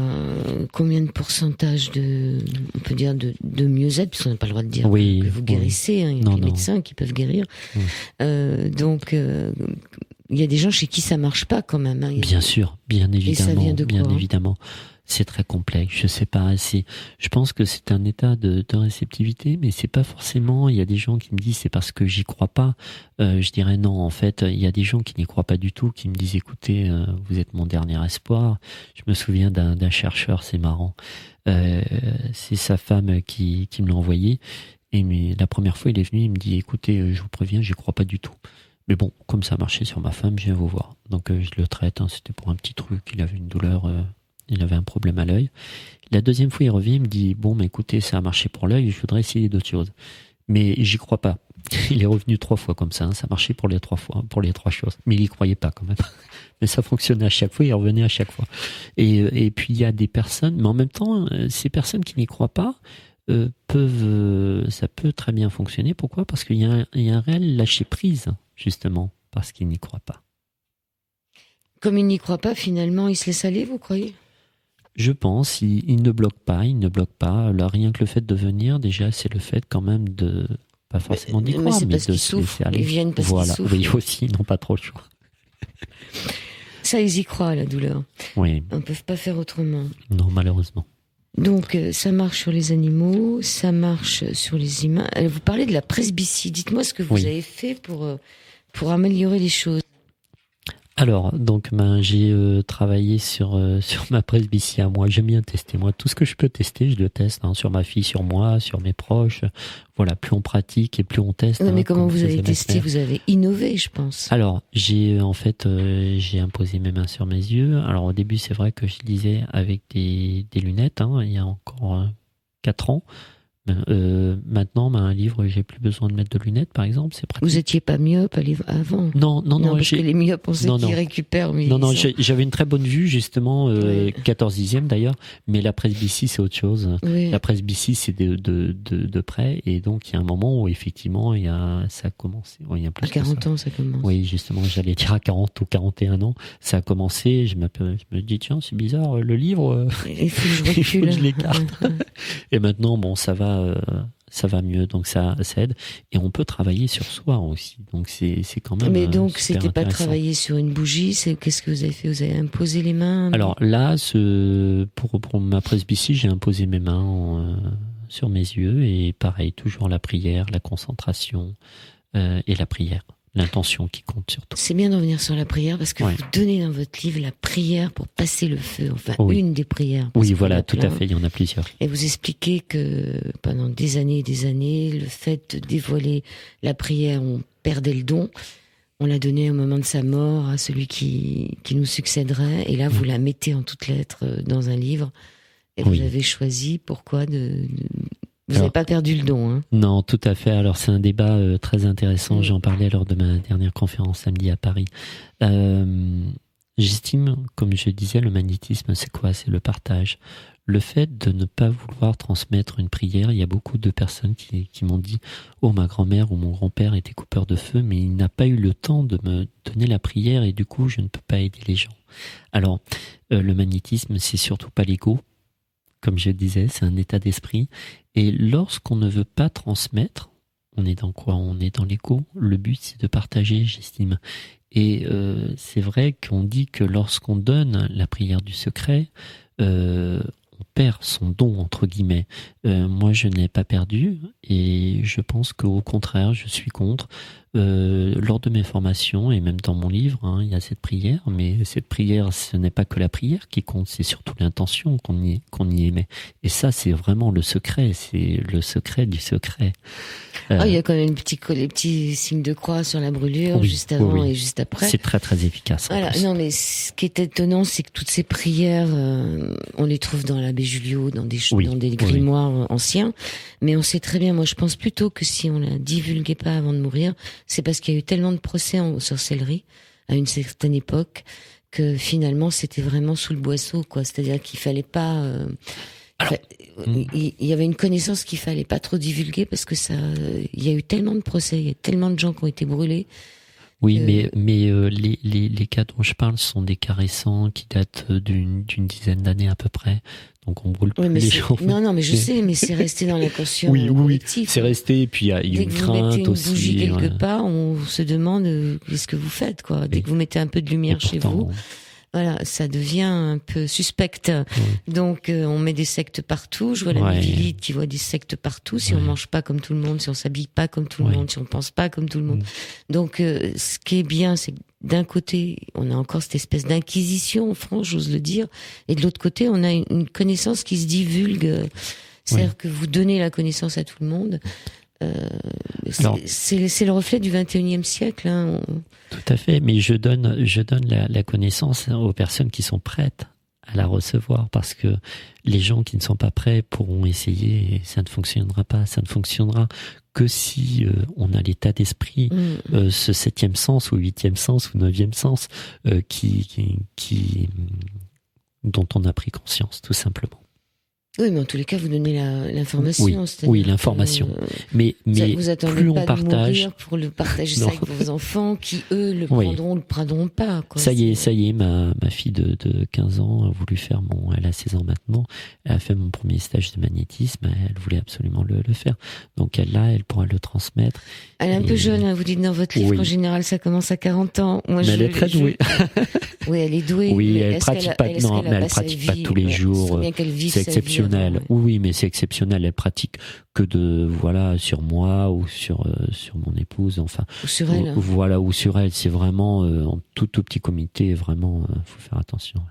combien de pourcentage on peut dire de mieux-être, puisqu'on n'a pas le droit de dire que vous guérissez. Il y a des médecins qui peuvent guérir. Donc, il y a des gens chez qui ça marche pas quand même. Bien sûr, bien évidemment. Et ça vient de quoi, évidemment. C'est très complexe, je sais pas. Je pense que c'est un état de réceptivité, mais c'est pas forcément. Il y a des gens qui me disent c'est parce que j'y crois pas. Je dirais non. En fait, il y a des gens qui n'y croient pas du tout, qui me disent écoutez, vous êtes mon dernier espoir. Je me souviens d'un chercheur, c'est marrant. C'est sa femme qui me l'a envoyé. Mais la première fois, il est venu, il me dit écoutez, je vous préviens, j'y crois pas du tout. Mais bon, comme ça a marché sur ma femme, je viens vous voir. Donc je le traite. C'était pour un petit truc. Il avait une douleur. Il avait un problème à l'œil. La deuxième fois, il revient, il me dit bon, écoutez, ça a marché pour l'œil, je voudrais essayer d'autres choses. Mais j'y crois pas. Il est revenu 3 fois comme ça, ça marchait pour les 3 fois, pour les 3 choses. Mais il y croyait pas quand même. Mais ça fonctionnait à chaque fois, il revenait à chaque fois. Et puis il y a des personnes, mais en même temps, ces personnes qui n'y croient pas ça peut très bien fonctionner. Pourquoi? Parce qu'il y a un réel lâcher prise, justement, parce qu'ils n'y croient pas. Comme il n'y croit pas, finalement, il se laisse aller, vous croyez? Je pense, il ne bloque pas. Là, rien que le fait de venir, déjà, c'est le fait quand même de, pas forcément d'y croire, mais de se laisser aller. Ils viennent parce qu'ils souffrent. Oui, aussi, ils n'ont pas trop le choix. Ça, ils y croient, la douleur. Oui. On ne peut pas faire autrement. Non, malheureusement. Donc, ça marche sur les animaux, ça marche sur les humains. Vous parlez de la presbytie. Dites-moi ce que vous avez fait pour améliorer les choses. Alors, donc, j'ai travaillé sur ma presbytie à moi. J'aime bien tester. Moi, tout ce que je peux tester, je le teste, sur ma fille, sur moi, sur mes proches. Voilà, plus on pratique et plus on teste. Non, mais comment vous avez testé? Vous avez innové, je pense. Alors, j'ai imposé mes mains sur mes yeux. Alors, au début, c'est vrai que je lisais avec des lunettes, il y a encore 4 ans. Maintenant, un livre, j'ai plus besoin de mettre de lunettes, par exemple, c'est pratique. Vous étiez pas myope avant? Non, parce que les myopes, on sait qu'ils récupèrent. Mais j'avais une très bonne vue, justement, 14e d'ailleurs, mais la presbytie, c'est autre chose. Oui. La presbytie, c'est de près, et donc il y a un moment où, effectivement, ça a commencé. Il y a plus à 40 ans, ça commence. Oui, justement, j'allais dire à 40 ou 41 ans, ça a commencé, je me dis, tiens, c'est bizarre, le livre, il faut que je l'écarte. Et maintenant, bon, ça va mieux, donc ça aide, et on peut travailler sur soi aussi, donc c'est quand même. Mais donc c'était pas travailler sur une bougie, qu'est-ce que vous avez fait? Vous avez imposé les mains? Alors là, pour ma presbytie, j'ai imposé mes mains sur mes yeux, et pareil, toujours la prière, la concentration et la prière. L'intention qui compte surtout. C'est bien d'en venir sur la prière, parce que vous donnez dans votre livre la prière pour passer le feu, une des prières. Oui, voilà, tout à fait, il y en a plusieurs. Et vous expliquez que pendant des années et des années, le fait de dévoiler la prière, on perdait le don. On l'a donnée au moment de sa mort à celui qui nous succéderait. Et là, vous la mettez en toutes lettres dans un livre. Et vous avez choisi pourquoi vous n'avez pas perdu le don. Hein. Non, tout à fait. Alors, c'est un débat très intéressant. J'en parlais lors de ma dernière conférence samedi à Paris. J'estime, comme je disais, le magnétisme, c'est quoi? C'est le partage. Le fait de ne pas vouloir transmettre une prière, il y a beaucoup de personnes qui m'ont dit « Oh, ma grand-mère ou mon grand-père était coupeur de feu, mais il n'a pas eu le temps de me donner la prière et du coup, je ne peux pas aider les gens. » Alors, le magnétisme, c'est surtout pas l'ego. Comme je disais, c'est un état d'esprit. Et lorsqu'on ne veut pas transmettre, on est dans quoi? On est dans l'ego. Le but, c'est de partager, j'estime. Et c'est vrai qu'on dit que lorsqu'on donne la prière du secret, on perd son don, entre guillemets. Moi, je n'ai pas perdu et je pense qu'au contraire, je suis contre. Lors de mes formations et même dans mon livre, hein, il y a cette prière, mais cette prière, ce n'est pas que la prière qui compte, c'est surtout l'intention qu'on y émet. Et ça, c'est vraiment le secret, c'est le secret du secret. Il y a quand même les petits signes de croix sur la brûlure, juste avant et juste après. C'est très très efficace. Voilà. Non, mais ce qui est étonnant, c'est que toutes ces prières, on les trouve dans l'abbé Julliot, dans des grimoires anciens. Mais on sait très bien, moi je pense plutôt que si on la divulguait pas avant de mourir, c'est parce qu'il y a eu tellement de procès en sorcellerie à une certaine époque que finalement c'était vraiment sous le boisseau, quoi. C'est-à-dire qu'il fallait pas. Il y avait une connaissance qu'il fallait pas trop divulguer parce que il y a eu tellement de procès, il y a tellement de gens qui ont été brûlés. Oui, mais les cas dont je parle sont des cas récents qui datent d'une dizaine d'années à peu près. Donc on brûle plus les gens. Non, mais je sais, mais c'est resté dans l'inconscient collectif. Oui, c'est resté. Et puis il y a une crainte aussi. Dès que vous mettez une bougie quelque part, on se demande qu'est-ce que vous faites, quoi. Dès que vous mettez un peu de lumière chez vous. Voilà, ça devient un peu suspect. Donc, on met des sectes partout. Je vois la Lilith qui voit des sectes partout. Si on mange pas comme tout le monde, si on s'habille pas comme tout le monde, si on pense pas comme tout le monde. Donc, ce qui est bien, c'est que d'un côté, on a encore cette espèce d'inquisition, franche, j'ose le dire. Et de l'autre côté, on a une connaissance qui se divulgue. C'est-à-dire que vous donnez la connaissance à tout le monde. C'est le reflet du 21e siècle. Hein. Tout à fait, mais je donne la connaissance aux personnes qui sont prêtes à la recevoir, parce que les gens qui ne sont pas prêts pourront essayer et ça ne fonctionnera pas. Ça ne fonctionnera que si on a l'état d'esprit, ce 7e sens ou 8e sens ou 9e sens dont on a pris conscience, tout simplement. Oui, mais en tous les cas, vous donnez l'information. Oui, l'information. Mais vous attendez plus pas on partage, de mourir pour le partager ça avec vos enfants, qui eux le prendront pas. Quoi. Ça y est, ma fille de 15 ans a voulu faire elle a 16 ans maintenant, elle a fait mon premier stage de magnétisme, elle voulait absolument le faire. Donc elle pourra le transmettre. Elle est un peu jeune, hein, vous dites dans votre livre, en général, ça commence à 40 ans. Moi, mais elle est très douée. Oui, elle est douée. Oui, elle pratique pas, mais elle pratique pas tous les jours. C'est exceptionnel. Oui, mais c'est exceptionnel. Elle pratique que sur moi ou sur mon épouse, enfin. Ou sur elle. Voilà, ou sur elle. C'est vraiment en tout petit comité. Vraiment, faut faire attention.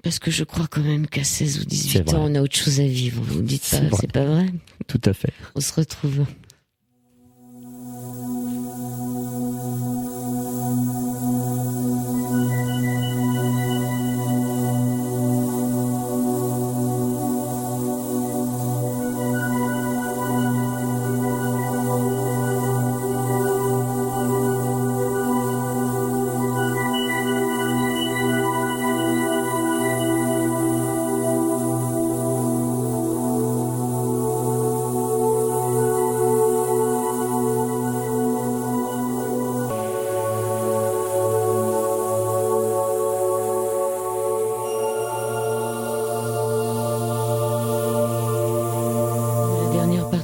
Parce que je crois quand même qu'à 16 ou 18 ans, on a autre chose à vivre. Vous dites pas, c'est pas vrai? Tout à fait. On se retrouve.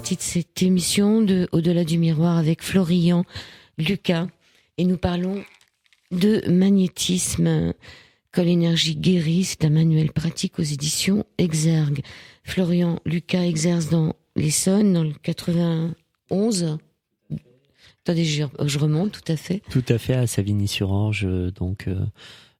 De cette émission de Au-delà du miroir avec Florian Lucas et nous parlons de magnétisme. Quand l'énergie guérit, c'est un manuel pratique aux éditions Exergue. Florian Lucas exerce dans l'Essonne, dans le 91. Attendez, je remonte, tout à fait. Tout à fait, à Savigny-sur-Orge, donc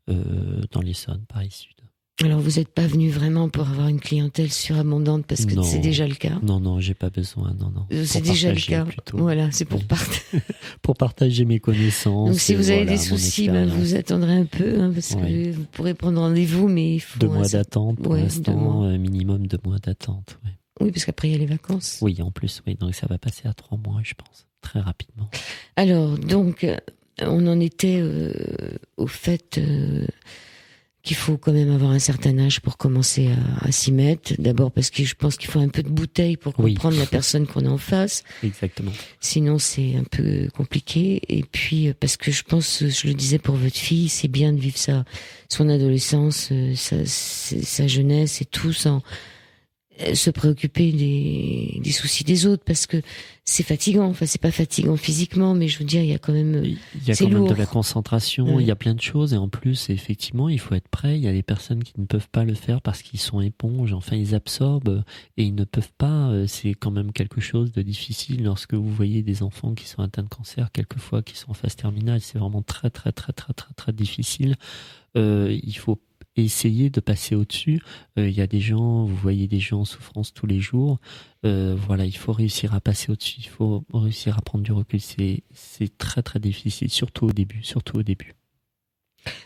dans l'Essonne, Paris Sud. Alors vous n'êtes pas venu vraiment pour avoir une clientèle surabondante parce que c'est déjà le cas. Non, j'ai pas besoin. Non. C'est déjà le cas. Plutôt. Voilà, c'est pour partager. Pour partager mes connaissances. Donc si vous avez des soucis, vous attendrez un peu parce que vous pourrez prendre rendez-vous, mais il faut 2 mois d'attente pour l'instant, minimum 2 mois d'attente. Ouais. Oui, parce qu'après il y a les vacances. Oui, en plus, oui. Donc ça va passer à 3 mois, je pense, très rapidement. Alors donc on en était au fait. Qu'il faut quand même avoir un certain âge pour commencer à s'y mettre. D'abord parce que je pense qu'il faut un peu de bouteille pour comprendre la personne qu'on a en face. Exactement. Sinon, c'est un peu compliqué. Et puis, parce que je pense, je le disais pour votre fille, c'est bien de vivre son adolescence, sa jeunesse et tout sans se préoccuper des soucis des autres, parce que c'est fatigant. Enfin, c'est pas fatigant physiquement, mais je veux dire, il y a quand même, de la concentration, il y a plein de choses, et en plus, effectivement, il faut être prêt. Il y a des personnes qui ne peuvent pas le faire parce qu'ils sont éponges. Enfin, ils absorbent et ils ne peuvent pas. C'est quand même quelque chose de difficile lorsque vous voyez des enfants qui sont atteints de cancer, quelquefois qui sont en phase terminale. C'est vraiment très, très, très, très, très, très difficile. Il faut essayer de passer au-dessus. Il y a des gens, vous voyez des gens en souffrance tous les jours. Voilà, il faut réussir à passer au-dessus. Il faut réussir à prendre du recul. C'est très très difficile, surtout au début.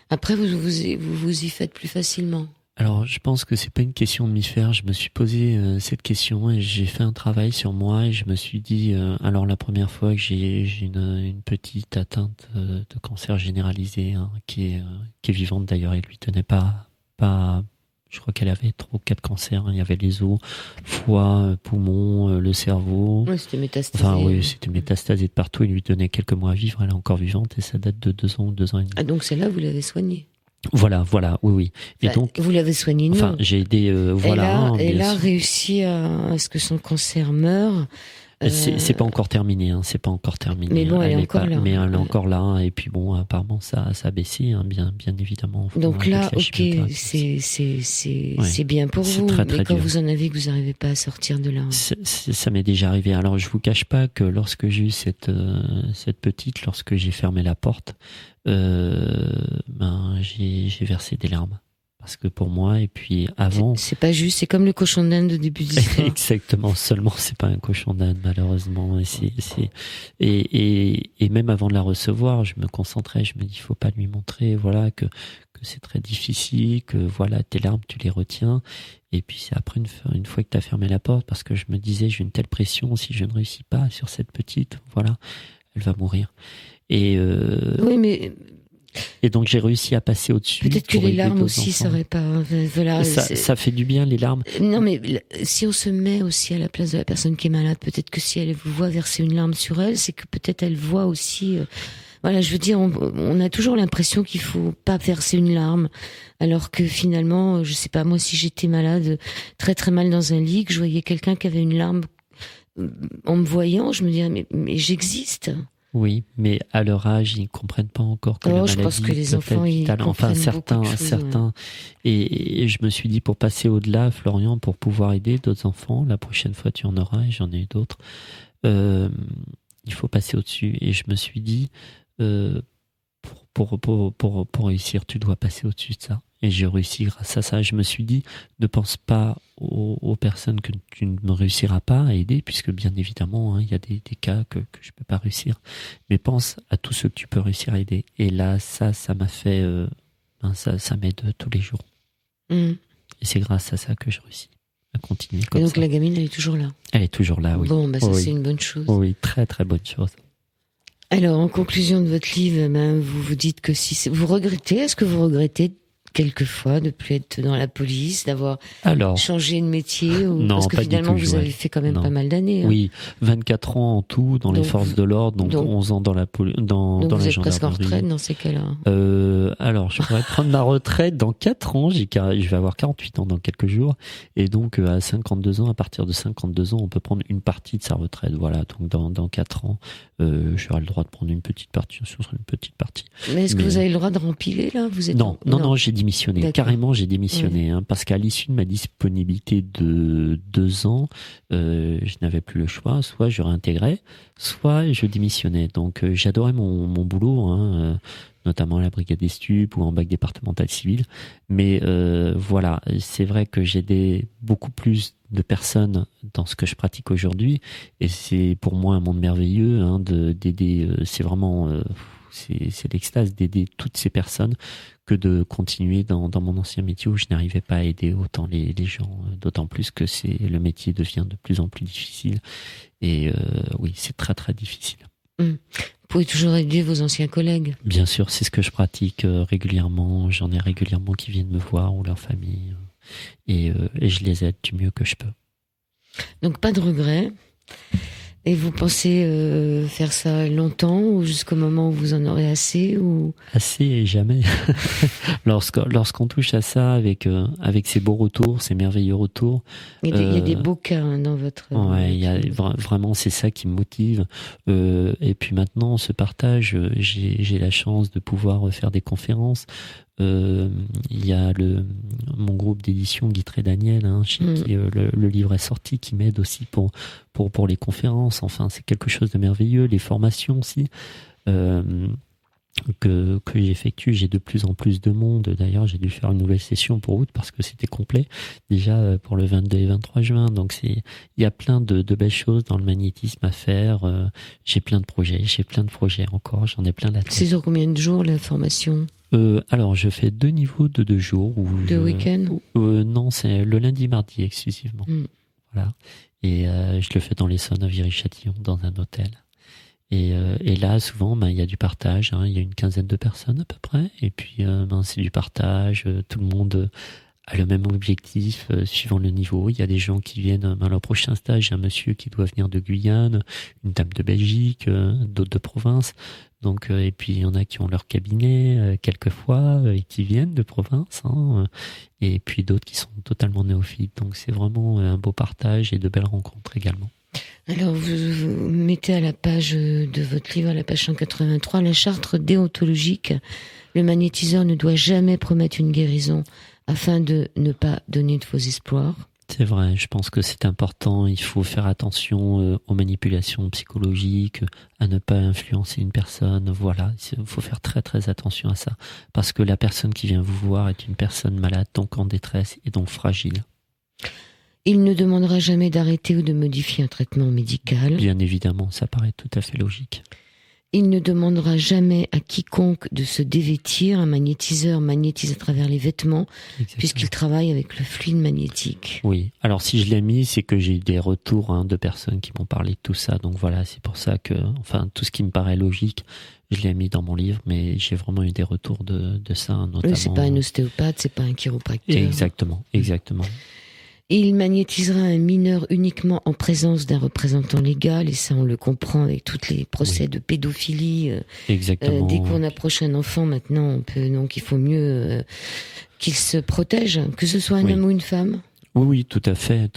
Après, vous y faites plus facilement. Alors, je pense que c'est pas une question de m'y faire. Je me suis posé cette question et j'ai fait un travail sur moi et je me suis dit, alors la première fois que j'ai une petite atteinte de cancer généralisé, qui est vivante d'ailleurs, elle lui tenait pas, je crois qu'elle avait 3 ou 4 cancers. Il y avait les os, foie, poumon, le cerveau. Oui, c'était métastasé. Enfin, oui, c'était métastasé de partout. Il lui donnait quelques mois à vivre. Elle est encore vivante et ça date de 2 ans ou 2 ans et demi. Ah, donc celle-là, vous l'avez soignée. Voilà, oui. Et enfin, donc, vous l'avez soignée, non? Enfin, j'ai aidé, Elle a réussi à ce que son cancer meure. C'est pas encore terminé, c'est pas encore terminé. Mais bon, elle est encore là. Mais elle est encore là, et puis bon, apparemment, ça a baissé, bien évidemment. Donc là, ok, c'est bien pour vous. Très, très mais quand dur. vous en avez que vous n'arrivez pas à sortir de là. Ça m'est déjà arrivé. Alors, je vous cache pas que lorsque j'ai eu cette petite, lorsque j'ai fermé la porte, j'ai versé des larmes. Parce que pour moi, et puis avant... C'est pas juste, c'est comme le cochon d'Inde de début d'histoire. Exactement, seulement c'est pas un cochon d'Inde, malheureusement. Et même avant de la recevoir, je me concentrais, je me dis, il faut pas lui montrer, voilà, que c'est très difficile, que voilà, tes larmes, tu les retiens. Et puis c'est après, une fois que tu as fermé la porte, parce que je me disais, j'ai une telle pression, si je ne réussis pas sur cette petite, voilà, elle va mourir. Oui, mais... Et donc j'ai réussi à passer au-dessus. Peut-être que les larmes aussi, ça aurait pas. Voilà, ça fait du bien, les larmes. Non, mais si on se met aussi à la place de la personne qui est malade, peut-être que si elle vous voit verser une larme sur elle, c'est que peut-être elle voit aussi. Voilà, je veux dire, on a toujours l'impression qu'il faut pas verser une larme, alors que finalement, je sais pas, moi, si j'étais malade, très très mal dans un lit, que je voyais quelqu'un qui avait une larme, en me voyant, je me disais mais j'existe. Oui, mais à leur âge, ils ne comprennent pas encore que la maladie je pense que les enfants, ils comprennent certains. Ouais. Et je me suis dit, pour passer au-delà, Florian, pour pouvoir aider d'autres enfants, la prochaine fois tu en auras, et j'en ai eu d'autres, il faut passer au-dessus. Et je me suis dit, pour réussir, tu dois passer au-dessus de ça. Et j'ai réussi grâce à ça. Je me suis dit, ne pense pas aux personnes que tu ne réussiras pas à aider, puisque bien évidemment, il y a des cas que je peux pas réussir. Mais pense à tous ceux que tu peux réussir à aider. Et là, ça m'a fait, ça m'aide tous les jours. Et c'est grâce à ça que je réussis à continuer comme ça. Et donc la gamine, elle est toujours là. Elle est toujours là, oui. Bon, ça c'est une bonne chose. Oui, très très bonne chose. Alors, en conclusion de votre livre, vous vous dites que vous regrettez, est-ce que vous regrettez quelquefois de plus être dans la police, d'avoir changé de métier parce que finalement vous avez fait quand même pas mal d'années. Oui, 24 ans en tout dans les forces de l'ordre, donc 11 ans dans la dans la gendarmerie. Vous êtes presque en retraite dans ces cas-là. Alors, je pourrais prendre ma retraite dans 4 ans, je vais avoir 48 ans dans quelques jours, et donc à 52 ans, à partir de 52 ans, on peut prendre une partie de sa retraite, voilà, donc dans 4 ans. j'aurai le droit de prendre une petite partie, ce sera une petite partie. Mais est-ce que vous avez le droit de rempiler, là? Non, j'ai démissionné. D'accord. Carrément, j'ai démissionné, parce qu'à l'issue de ma disponibilité de 2 ans, je n'avais plus le choix. Soit je réintégrais, soit je démissionnais. Donc, j'adorais mon boulot, notamment à la brigade des stupes ou en bac départemental civil. Mais voilà, c'est vrai que j'ai beaucoup plus de personnes dans ce que je pratique aujourd'hui, et c'est pour moi un monde merveilleux d'aider. C'est vraiment c'est l'extase d'aider toutes ces personnes que de continuer dans mon ancien métier où je n'arrivais pas à aider autant les gens, d'autant plus que le métier devient de plus en plus difficile, et oui, c'est très très difficile. Vous pouvez toujours aider vos anciens collègues. Bien sûr, c'est ce que je pratique régulièrement. J'en ai régulièrement qui viennent me voir ou leur famille, et je les aide du mieux que je peux. Donc pas de regrets. Et vous pensez faire ça longtemps ou jusqu'au moment où vous en aurez assez ou... Assez et jamais. Lorsqu'on touche à ça avec ces beaux retours, ces merveilleux retours. Il y a des beaux cas dans votre... Ouais, vraiment, c'est ça qui me motive. Et puis maintenant, ce partage, j'ai la chance de pouvoir faire des conférences. Il y a mon groupe d'édition Guitry Daniel, chez qui le livre est sorti, qui m'aide aussi pour les conférences. Enfin, c'est quelque chose de merveilleux. Les formations aussi que j'effectue, j'ai de plus en plus de monde. D'ailleurs, j'ai dû faire une nouvelle session pour août parce que c'était complet déjà pour le 22 et 23 juin. Donc il y a plein de belles choses dans le magnétisme à faire. J'ai plein de projets encore. J'en ai plein la tête. C'est sur combien de jours la formation? Alors, je fais 2 niveaux de 2 jours. De week-end? Non, c'est le lundi, mardi exclusivement. Voilà. Et je le fais dans l'Essonne, à Viry-Châtillon, dans un hôtel. Et là, souvent, il y a du partage. Il y a une quinzaine de personnes à peu près. Et puis, c'est du partage. Tout le monde a le même objectif, suivant le niveau. Il y a des gens qui viennent à leur prochain stage. Un monsieur qui doit venir de Guyane, une dame de Belgique, d'autres de province. Donc, et puis il y en a qui ont leur cabinet quelquefois et qui viennent de province, et puis d'autres qui sont totalement néophytes. Donc c'est vraiment un beau partage et de belles rencontres également. Alors vous mettez à la page de votre livre, à la page 183, la charte déontologique. Le magnétiseur ne doit jamais promettre une guérison afin de ne pas donner de faux espoirs. C'est vrai, je pense que c'est important. Il faut faire attention aux manipulations psychologiques, à ne pas influencer une personne. Voilà, il faut faire très très attention à ça. Parce que la personne qui vient vous voir est une personne malade, donc en détresse et donc fragile. Il ne demandera jamais d'arrêter ou de modifier un traitement médical. Bien évidemment, ça paraît tout à fait logique. Il ne demandera jamais à quiconque de se dévêtir. Un magnétiseur magnétise à travers les vêtements. Exactement. Puisqu'il travaille avec le fluide magnétique. Oui, alors si je l'ai mis, c'est que j'ai eu des retours de personnes qui m'ont parlé de tout ça. Donc voilà, c'est pour ça que, tout ce qui me paraît logique, je l'ai mis dans mon livre, mais j'ai vraiment eu des retours de ça, notamment. Oui, c'est pas un ostéopathe, c'est pas un chiropracteur. Exactement. Il magnétisera un mineur uniquement en présence d'un représentant légal, et ça on le comprend avec tous les procès de pédophilie. Exactement. Dès qu'on approche un enfant maintenant, donc il faut mieux qu'il se protège, que ce soit un homme ou une femme. Oui, tout à fait.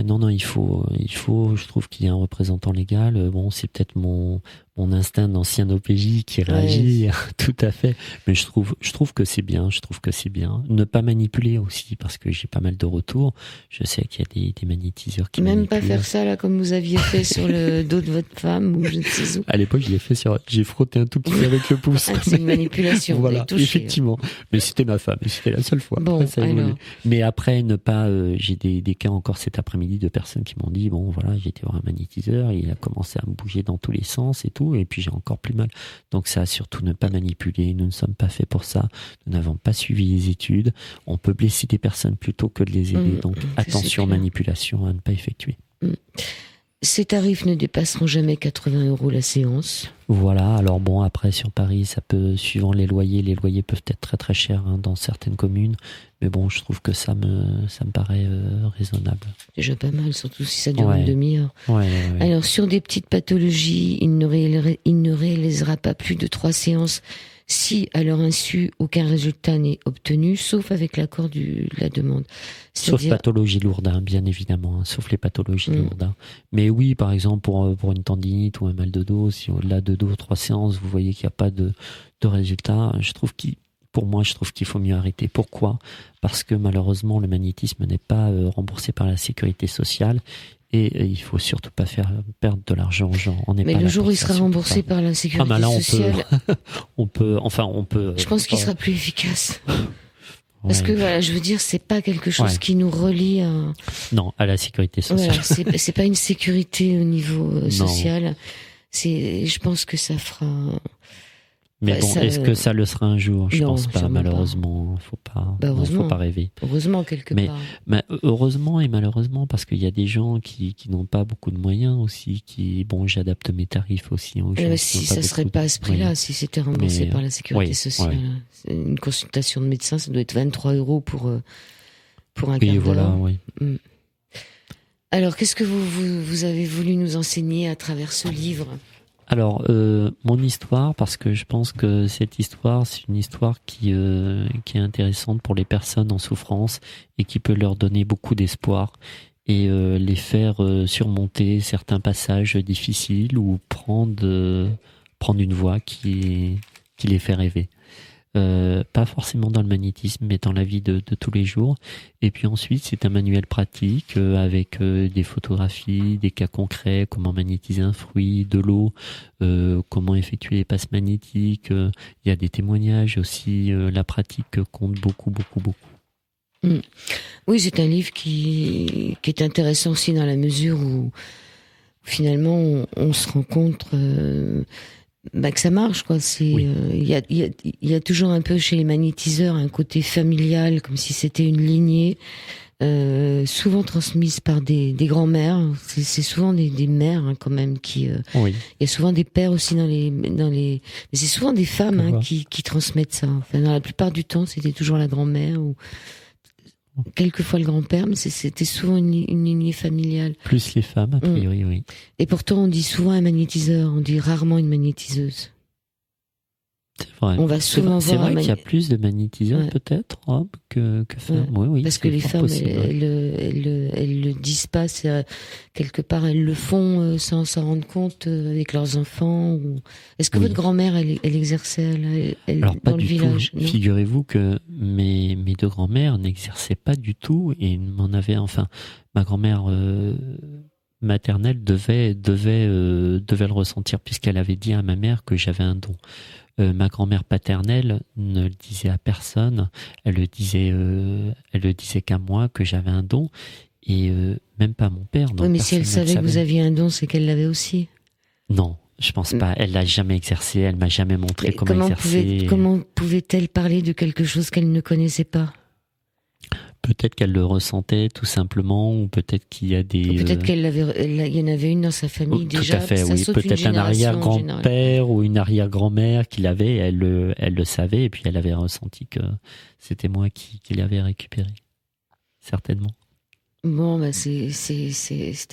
Non, il faut, je trouve qu'il y a un représentant légal. Bon, c'est peut-être mon instinct d'ancien OPJ qui réagit, tout à fait. Mais je trouve que c'est bien. Ne pas manipuler aussi, parce que j'ai pas mal de retours. Je sais qu'il y a des magnétiseurs qui même manipulent. Pas faire ça là comme vous aviez fait sur le dos de votre femme ou je ne sais où. À l'époque, j'ai frotté un tout petit peu avec le pouce. C'est une manipulation. Voilà, effectivement. Mais c'était ma femme, et c'était la seule fois. Bon, après, alors. Mais après, ne pas. J'ai des cas encore cet après-midi de personnes qui m'ont dit j'ai été voir un magnétiseur, il a commencé à me bouger dans tous les sens et tout, et puis j'ai encore plus mal. Donc ça, surtout ne pas manipuler. Nous ne sommes pas faits pour ça. Nous n'avons pas suivi les études. On peut blesser des personnes plutôt que de les aider. Donc attention, manipulation à ne pas effectuer. Ces tarifs ne dépasseront jamais 80 € la séance. Voilà, alors après sur Paris, ça peut, suivant les loyers peuvent être très très chers dans certaines communes, mais je trouve que ça me paraît raisonnable. Déjà pas mal, surtout si ça dure une demi-heure. Ouais. Alors sur des petites pathologies, il ne réalisera fera pas plus de 3 séances si, à leur insu, aucun résultat n'est obtenu, sauf avec l'accord de la demande. Sauf pathologie lourde, hein, bien évidemment, hein, sauf les pathologies lourdes. Hein. Mais oui, par exemple, pour une tendinite ou un mal de dos, si au-delà de 2 ou 3 séances, vous voyez qu'il n'y a pas de résultat, pour moi, je trouve qu'il faut mieux arrêter. Pourquoi ? Parce que malheureusement, le magnétisme n'est pas remboursé par la sécurité sociale. Et il faut surtout pas faire perdre de l'argent aux gens. Mais le jour où il sera remboursé par la sécurité sociale, on peut. Je pense qu'il sera plus efficace. Parce que voilà, je veux dire, c'est pas quelque chose qui nous relie à. Non, à la sécurité sociale. Voilà, c'est pas une sécurité au niveau social. Je pense que ça fera. Mais bon, est-ce que ça le sera un jour ? Je pense pas, malheureusement. Faut pas rêver. Heureusement, quelque part. Mais heureusement et malheureusement, parce qu'il y a des gens qui n'ont pas beaucoup de moyens aussi, j'adapte mes tarifs aussi. Si ça serait pas à ce prix-là, si c'était remboursé par la sécurité sociale. Ouais. Une consultation de médecin, ça doit être 23 € pour un quart d'heure. Voilà, oui. Alors, qu'est-ce que vous avez voulu nous enseigner à travers ce livre ? Alors, mon histoire, parce que je pense que cette histoire, c'est une histoire qui est intéressante pour les personnes en souffrance et qui peut leur donner beaucoup d'espoir et les faire surmonter certains passages difficiles ou prendre une voie qui les fait rêver. Pas forcément dans le magnétisme, mais dans la vie de tous les jours. Et puis ensuite, c'est un manuel pratique avec des photographies, des cas concrets, comment magnétiser un fruit, de l'eau, comment effectuer les passes magnétiques. Il y a des témoignages aussi. La pratique compte beaucoup, beaucoup, beaucoup. Oui, c'est un livre qui est intéressant aussi dans la mesure où finalement on se rend compte que ça marche, quoi. Il y a toujours un peu chez les magnétiseurs un côté familial, comme si c'était une lignée souvent transmise par des grands-mères. C'est souvent des mères quand même qui. Il y a souvent des pères aussi mais c'est souvent des femmes qui transmettent ça. Enfin, dans la plupart du temps, c'était toujours la grand-mère ou quelquefois le grand-père, mais c'était souvent une lignée familiale. Plus les femmes, a priori, oui. Et pourtant, on dit souvent un magnétiseur, on dit rarement une magnétiseuse. C'est vrai. On va souvent voir. C'est vrai qu'il y a plus de magnétiseurs peut-être que femmes. Oui, parce que les femmes, elles le disent pas. Quelque part, elles le font sans s'en rendre compte avec leurs enfants. Est-ce que votre grand-mère, elle exerçait Alors, dans pas le du village tout. Figurez-vous que mes 2 grand-mères n'exerçaient pas du tout et ma grand-mère maternelle devait le ressentir puisqu'elle avait dit à ma mère que j'avais un don. Ma grand-mère paternelle ne le disait à personne, elle le disait qu'à moi que j'avais un don et même pas à mon père. Oui, mais si elle savait que vous aviez un don, c'est qu'elle l'avait aussi. Non, je pense pas. Elle l'a jamais exercé, elle m'a jamais montré comment exercer. Comment pouvait-elle parler de quelque chose qu'elle ne connaissait pas ? Peut-être qu'elle le ressentait tout simplement, ou peut-être qu'il y a des. Peut-être il y en avait une dans sa famille déjà. Tout à fait, oui. Peut-être un arrière-grand-père ou une arrière-grand-mère qui l'avait, elle le savait, et puis elle avait ressenti que c'était moi qui l'avais récupéré. Certainement. Bon, c'est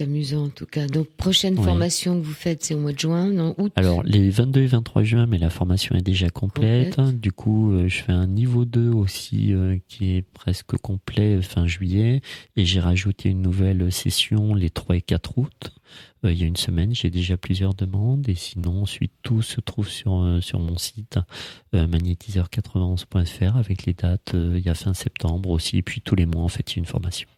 amusant en tout cas. Donc, prochaine formation que vous faites, c'est au mois de juin, non, août ? Alors, les 22 et 23 juin, mais la formation est déjà complète. Du coup, je fais un niveau 2 aussi qui est presque complet fin juillet. Et j'ai rajouté une nouvelle session les 3 et 4 août. Il y a une semaine, j'ai déjà plusieurs demandes. Et sinon, ensuite, tout se trouve sur mon site magnétiseur91.fr avec les dates. Il y a fin septembre aussi. Et puis, tous les mois, en fait, il y a une formation.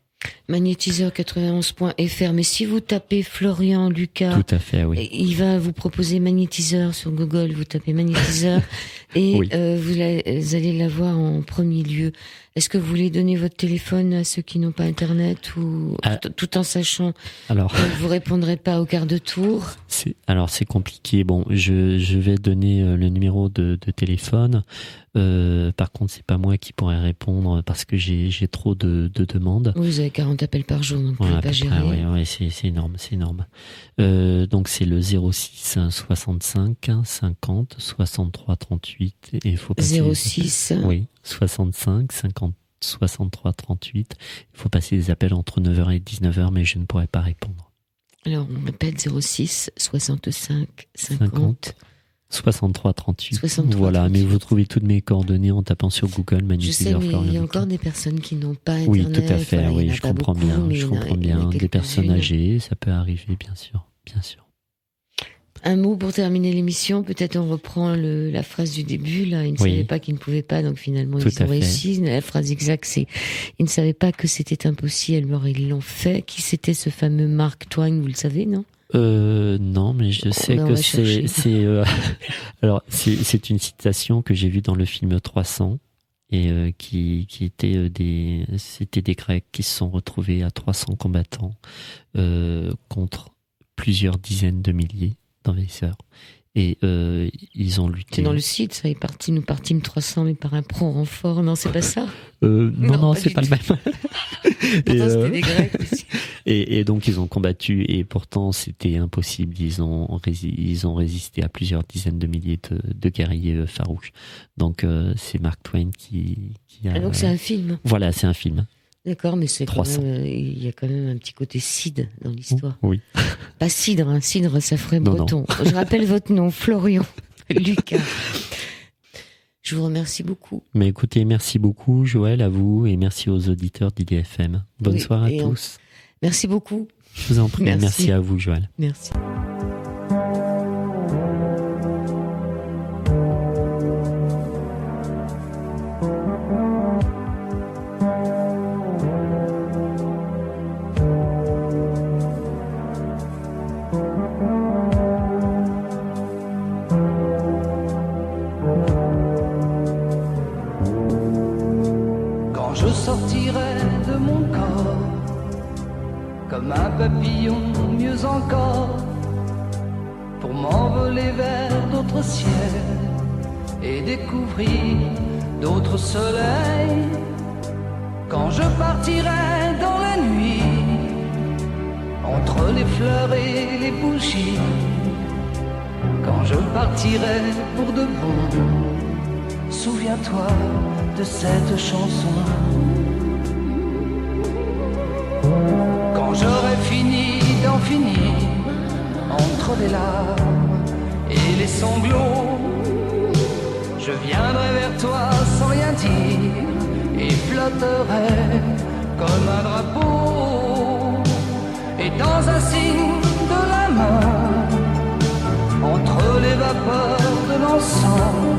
Magnétiseur91.fr, mais si vous tapez Florian Lucas, tout à fait, oui. Il va vous proposer magnétiseur sur Google, vous tapez magnétiseur et vous allez l'avoir en premier lieu. Est-ce que vous voulez donner votre téléphone à ceux qui n'ont pas internet ou tout en sachant que vous répondrez pas au quart de tour? C'est compliqué. Bon, je vais donner le numéro de téléphone. Par contre, c'est pas moi qui pourrais répondre parce que j'ai trop de demandes. Oui, vous avez 40 appels par jour, donc vous pouvez pas gérer. Oui, c'est énorme. Donc c'est le 06 65 50 63 38 et il faut passer 06 65 50 63 38. Il faut passer des appels entre 9h et 19h, mais je ne pourrai pas répondre. Alors, on appelle 06 65 50 63 38. 63, voilà, 38. mais vous trouvez toutes mes coordonnées en tapant sur Google Je magnétiseur sais, mais Florian il y a Lucas. encore des personnes qui n'ont pas Internet. Oui, tout à fait. Voilà, il y en oui, a je pas comprends beaucoup, bien. mais Je il y en a- comprends il y en a bien. Des personnes quelques-unes. âgées, ça peut arriver, bien sûr, bien sûr. Un mot pour terminer l'émission. Peut-être on reprend la phrase du début. Là, ils ne Oui. savaient pas qu'ils ne pouvaient pas, donc finalement Tout ils à ont fait. réussi. La phrase exacte, c'est ils ne savaient pas que c'était impossible, alors ils l'ont fait. Qui c'était ce fameux Mark Twain, vous le savez, non? Non, mais je sais on que va chercher. alors c'est une citation que j'ai vue dans le film 300 et qui était c'était des Grecs qui se sont retrouvés à 300 combattants contre plusieurs dizaines de milliers d'envahisseurs et ils ont lutté. C'est dans le site, ça. Nous partîmes 300, mais par un prompt renfort. Non, c'est pas ça. Non, pas c'est du pas le tout. même. Pourtant, c'était des Grecs aussi. Et donc ils ont combattu et pourtant c'était impossible. Ils ont résisté à plusieurs dizaines de milliers de guerriers farouches. Donc c'est Mark Twain qui a. Ah, donc c'est un film. Voilà, c'est un film. D'accord, mais c'est quand 300. même, il y a quand même un petit côté Cid dans l'histoire. Oui. Pas cidre, hein. Cidre, ça ferait Non, breton. Je rappelle votre nom, Florian Lucas. Je vous remercie beaucoup. Mais écoutez, merci beaucoup Joël, à vous et merci aux auditeurs d'IDFM. Bonne Oui, soirée et à tous. Merci beaucoup. Je vous en prie. Merci. Merci à vous Joël. Merci. Quand je sortirai de mon corps, comme un papillon, mieux encore, pour m'envoler vers d'autres ciels et découvrir d'autres soleils. Quand je partirai dans la nuit, entre les fleurs et les bougies, quand je partirai pour de bon, souviens-toi de cette chanson. Quand j'aurai fini d'en finir, entre les larmes et les sanglots, je viendrai vers toi sans rien dire et flotterai comme un drapeau. Et dans un signe de la main, entre les vapeurs de l'encens,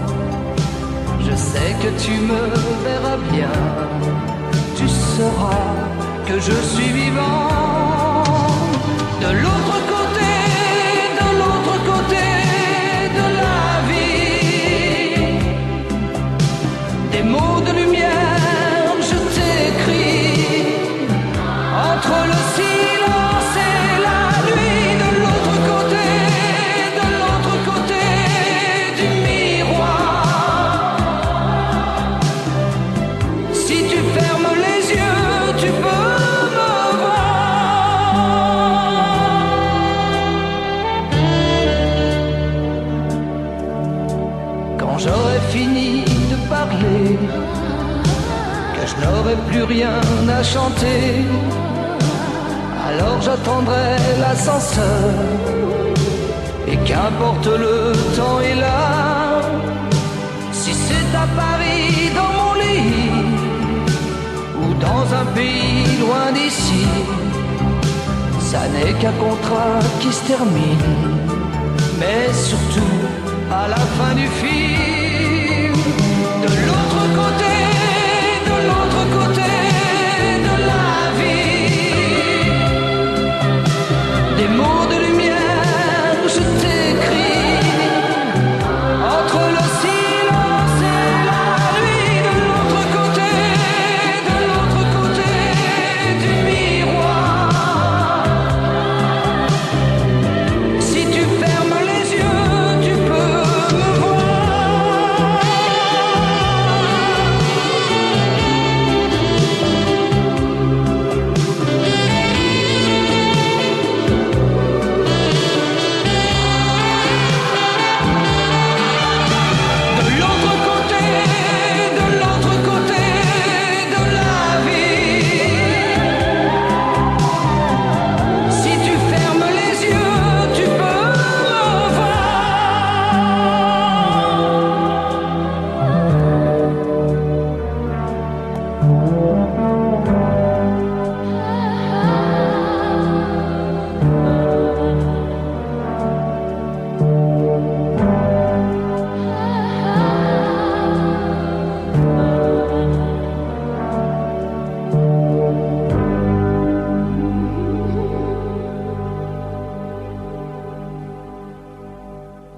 je sais que tu me verras bien, tu sauras que je suis vivant. De l'autre côté de la vie, des mots de lumière je t'écris, entre le silence et la nuit. De l'autre côté du miroir, si tu fermes les yeux, tu peux me voir. Quand j'aurai fini de parler, que je n'aurai plus rien à chanter, alors j'attendrai l'ascenseur, et qu'importe le temps est là. Si c'est à Paris dans mon lit, ou dans un pays loin d'ici, ça n'est qu'un contrat qui se termine. Mais surtout,